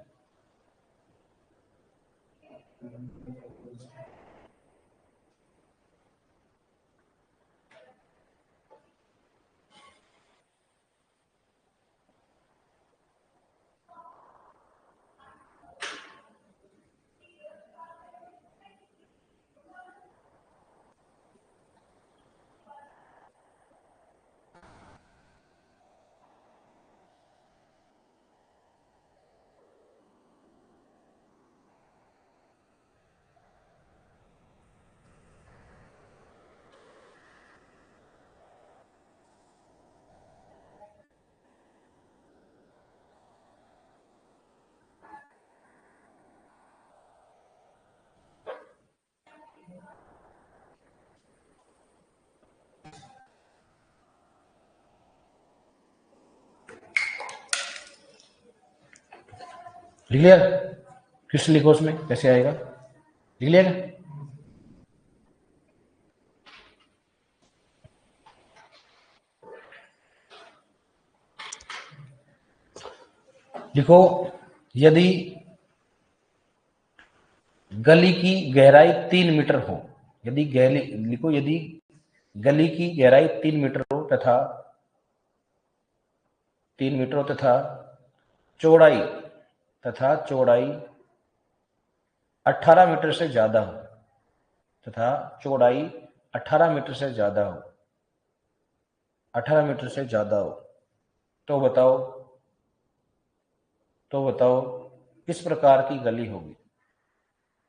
लिख लिया? किस लिखो उसमें, कैसे आएगा, लिख लिया क्या? लिखो, यदि गली की गहराई 3 मीटर हो, यदि गली लिखो, यदि गली की गहराई 3 मीटर हो तथा 3 मीटर हो चौड़ाई तथा चौड़ाई 18 मीटर से ज्यादा हो, तथा चौड़ाई 18 मीटर से ज्यादा हो, 18 मीटर से ज्यादा हो, तो बताओ किस प्रकार की गली होगी?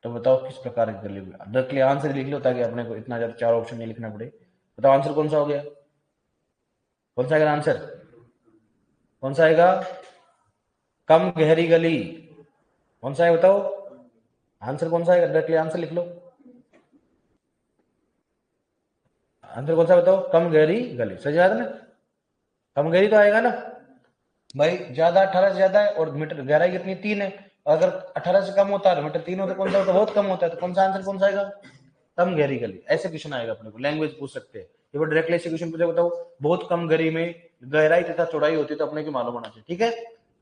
तो बताओ किस प्रकार की गली होगी? डायरेक्टली आंसर लिख लो ताकि अपने को इतना ज्यादा 4 ऑप्शन नहीं लिखना पड़े। बताओ आंसर कौन सा हो गया, कौन सा आएगा आंसर, कौन सा आएगा? कम गहरी गली। कौन सा है बताओ आंसर, कौन सा आएगा? डायरेक्टली आंसर लिख लो, आंसर कौन सा बताओ? कम गहरी गली, सही याद ना? कम गहरी तो आएगा ना भाई, ज्यादा 18 से ज्यादा है और मीटर गहराई कितनी 3 है, अगर 18 से कम होता है मीटर 3 होता है, कौन सा होता है? बहुत कम होता है, तो कौन सा आंसर कौन सा आएगा? कम गहरी गली। ऐसे क्वेश्चन आएगा अपने को, लैंग्वेज पूछ सकते हैं ये बार डायरेक्टली ऐसे क्वेश्चन पूछे, बताओ बहुत कम गहरी में गहराई तथा चौड़ाई होती है, तो अपने को मालूम होना चाहिए, ठीक है?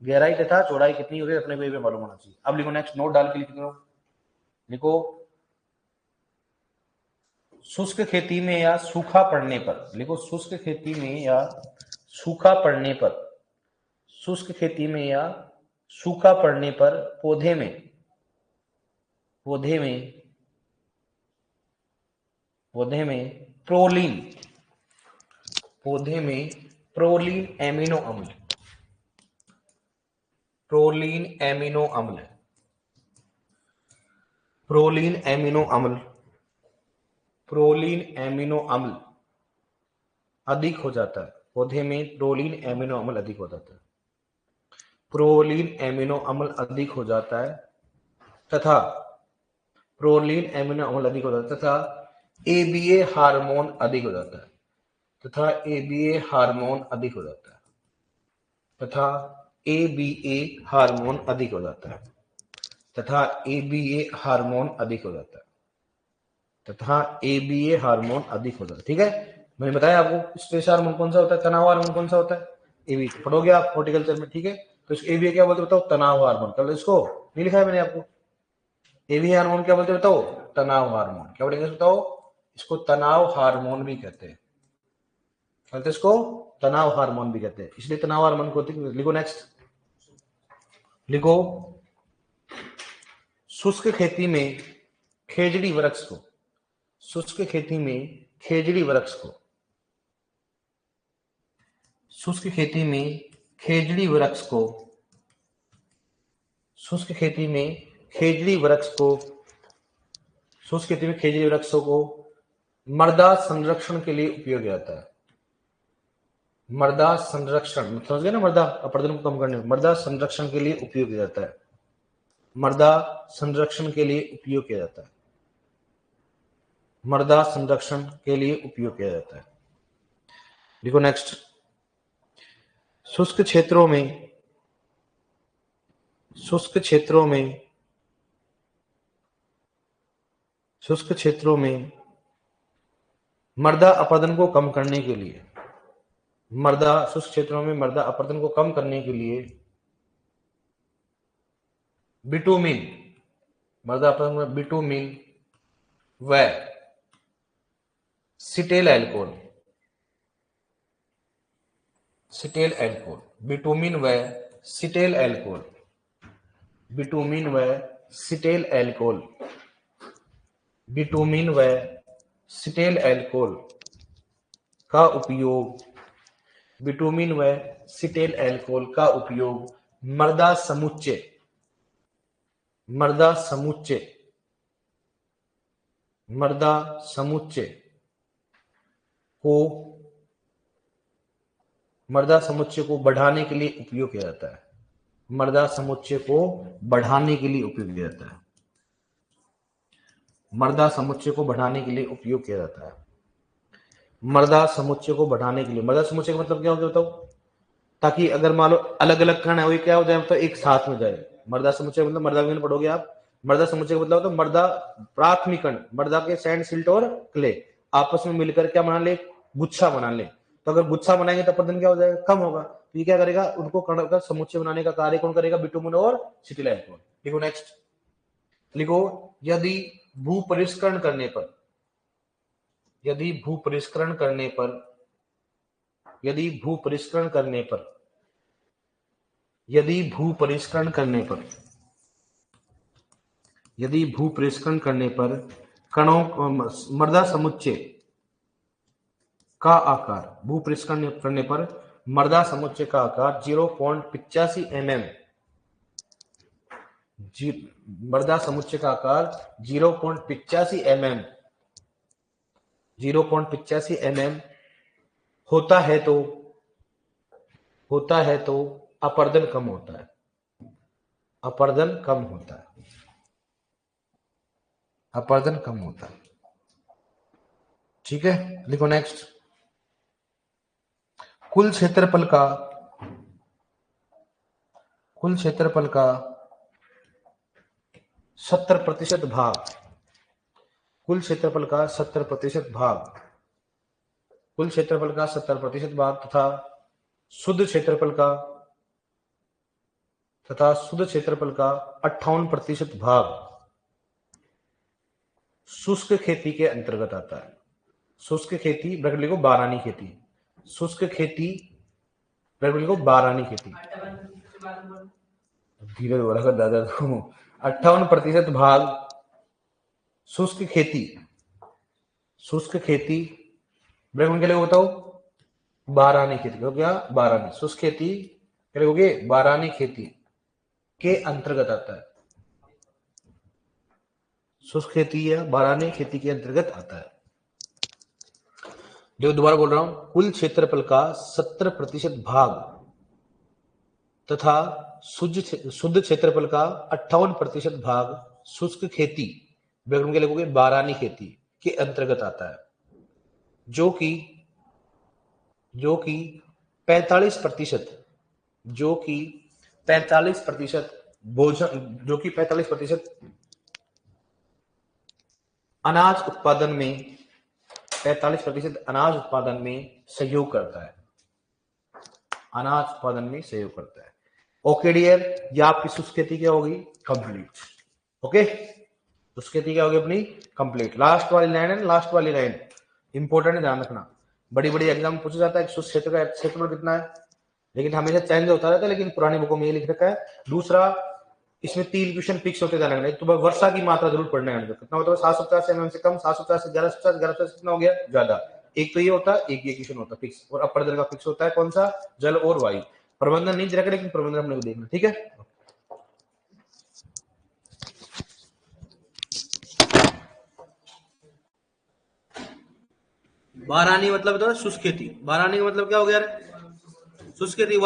गहराई तथा चौड़ाई कितनी होती है अपने को ये भी मालूम होना चाहिए। अब लिखो नेक्स्ट, नोट डाल के लिखो, शुष्क खेती में या सूखा पड़ने पर, लिखो शुष्क खेती में या सूखा पड़ने पर, शुष्क खेती में या सूखा पड़ने पर पौधे में प्रोलीन, पौधे में प्रोलीन एमिनो अम्ल, प्रोलीन एमिनो अम्ल, प्रोलीन एमिनो अम्ल, प्रोलीन एमिनो अम्ल अधिक हो जाता है, पौधे में प्रोलीन एमिनो अम्ल अधिक हो जाता है, प्रोलीन एमिनो अम्ल अधिक हो जाता है तथा प्रोलीन एमिनो अम्ल अधिक हो जाता है तथा एबीए हार्मोन अधिक हो जाता है, तथा एबीए हार्मोन अधिक हो जाता है, तथा एबीए हार्मोन अधिक हो जाता है, तथा एबीए हार्मोन अधिक हो जाता है, तथा एबीए हार्मोन अधिक हो जाता है, ठीक है? मैंने बताया आपको स्ट्रेस हार्मोन कौन सा होता है, तनाव हार्मोन कौन सा होता है, एबी, पढ़ोगे आप हॉर्टिकल्चर में, ठीक है? तो इसको एबीए क्या बोलते बताओ? तनाव हार्मोन। कल इसको नहीं लिखा है मैंने आपको? एबी हार्मोन क्या बोलते बताओ? तनाव हार्मोन। क्या बोलेंगे बताओ? इसको तनाव हार्मोन भी कहते हैं, कहते इसको तनाव हार्मोन भी कहते हैं, इसलिए तनाव हार्मोन को लिखो नेक्स्ट, लिखो शुष्क खेती में खेजड़ी वृक्ष को, शुष्क खेती में खेजड़ी वृक्ष को, शुष्क खेती में खेजड़ी वृक्ष को, शुष्क खेती में खेजड़ी वृक्ष को, शुष्क खेती में खेजड़ी वृक्षों को मृदा संरक्षण के लिए उपयोग किया जाता है, मृदा संरक्षण समझ गए ना, मृदा अपरदन को कम करने, मृदा संरक्षण के लिए उपयोग किया जाता है, मृदा संरक्षण के लिए उपयोग किया जाता है, मृदा संरक्षण के लिए उपयोग किया जाता है। देखो नेक्स्ट, शुष्क क्षेत्रों में, शुष्क क्षेत्रों में, शुष्क क्षेत्रों में मृदा अपरदन को कम करने के लिए, मृदा शुष्क क्षेत्रों में मृदा अपरदन को कम करने के लिए बिटुमिन, मृदा अपरदन में बिटुमिन व Seattle alcohol, Seattle alcohol, bitumen व सिटेल एल्कोहल, बिटुमिन व सिटेल एल्कोहल, बिटुमिन व सिटेल एल्कोहल का उपयोग, बिटुमिन व सिटेल एल्कोहल का उपयोग मृदा समुच्चय, मृदा समुच्चय, मृदा समुच्चय को, मृदा समुच्चय को बढ़ाने के लिए उपयोग किया जाता है, मृदा समुच्चय को बढ़ाने के लिए उपयोग किया जाता है, मृदा समुच्चय को बढ़ाने के लिए उपयोग किया जाता है, मृदा समुच्चय को बढ़ाने के लिए, मृदा समुच्चय का मतलब क्या होता है बताओ? ताकि अगर मान लो अलग अलग कण है वो क्या हो जाए, तो एक साथ में जाए, मृदा समुच्चय मतलब मृदा विज्ञान पढ़ोगे आप। मृदा समुच्चय का मतलब होता है मृदा प्राथमिक कण, मृदा के सैंड, सिल्ट और क्ले आपस में मिलकर क्या बना ले, गुच्छा बना ले। तो अगर गुच्छा बनाएंगे तो अपरदन क्या हो जाएगा, कम होगा। तो ये क्या करेगा, उनको कण का समुच्चय बनाने का कार्य कौन करेगा, बिटुमेन और सिटिलाइट। लिखो नेक्स्ट, लिखो यदि भूपरिष्करण करने पर, यदि भूपरिष्करण करने पर, यदि भूपरिष्करण करने पर, यदि भूपरिष्करण करने पर, यदि भूपरिष्करण करने पर कणों मृदा समुच्चय का आकार, भूपरिष्करण करने पर मृदा समुच्चय का आकार 0.85 mm, मृदा समुच्चय का आकार 0.85 mm, 0.85 mm होता है तो अपरदन कम होता है, अपरदन कम होता है, अपरदन कम होता है। ठीक है, लिखो नेक्स्ट, कुल क्षेत्रफल का 70% भाग, कुल क्षेत्रफल का 70% भाग, कुल क्षेत्रफल का 70% भाग तथा शुद्ध क्षेत्रफल का 58% भाग शुष्क खेती के अंतर्गत आता है। शुष्क खेती ब्रैकेट लिखो बारानी खेती, शुष्क खेती ब्रैकेट लिखो बारानी खेती, धीरे बोला कर दादा तू। 58% भाग शुष्क खेती, शुष्क खेती ब्रैकेट के लिए बताओ बारानी खेती, क्या बारानी, शुष्क खेती क्या लिखोगे, बारानी खेती के अंतर्गत आता है, शुष्क खेती या बारानी खेती के अंतर्गत आता है। जो दोबारा बोल रहा हूं, कुल क्षेत्रफल का 70% भाग तथा शुद्ध क्षेत्रफल का 58% भाग शुष्क खेती ब्रैकेट के लिखोगे बारानी खेती के अंतर्गत आता है, जो कि 45%, जो कि 45% भोजन, जो कि 45% अनाज उत्पादन में, 45% अनाज उत्पादन में सहयोग करता है, अनाज उत्पादन में सहयोग करता है। ओके डियर, ये आपकी शुष्क खेती क्या होगी, कंप्लीट। ओके, शुष्क खेती क्या होगी अपनी कंप्लीट। लास्ट वाली लाइन है, लास्ट वाली लाइन इंपॉर्टेंट है, ध्यान रखना, बड़ी बड़ी एग्जाम पूछा जाता है शुष्क क्षेत्र का क्षेत्रफल कितना है, लेकिन हमेशा चेंज होता रहता है, लेकिन पुरानी बुकों में ये लिख रखा है। दूसरा, इसमें 3 क्वेश्चन फिक्स होते जाने लगे, तो वर्षा की मात्रा जरूर पढ़ना है, कितना होता है 750 mm से कम, 750 से 1150, 1150 कितना हो गया ज्यादा। एक तो ये होता है, एक ये क्वेश्चन होता है फिक्स, और अपरदन का फिक्स होता है कौन सा, जल और वायु। प्रबंधन नहीं देखा, लेकिन प्रबंधन अपने को देखना, ठीक है। बारानी मतलब शुष्क खेती, बारानी का मतलब क्या हो गया, शुष्क खेती।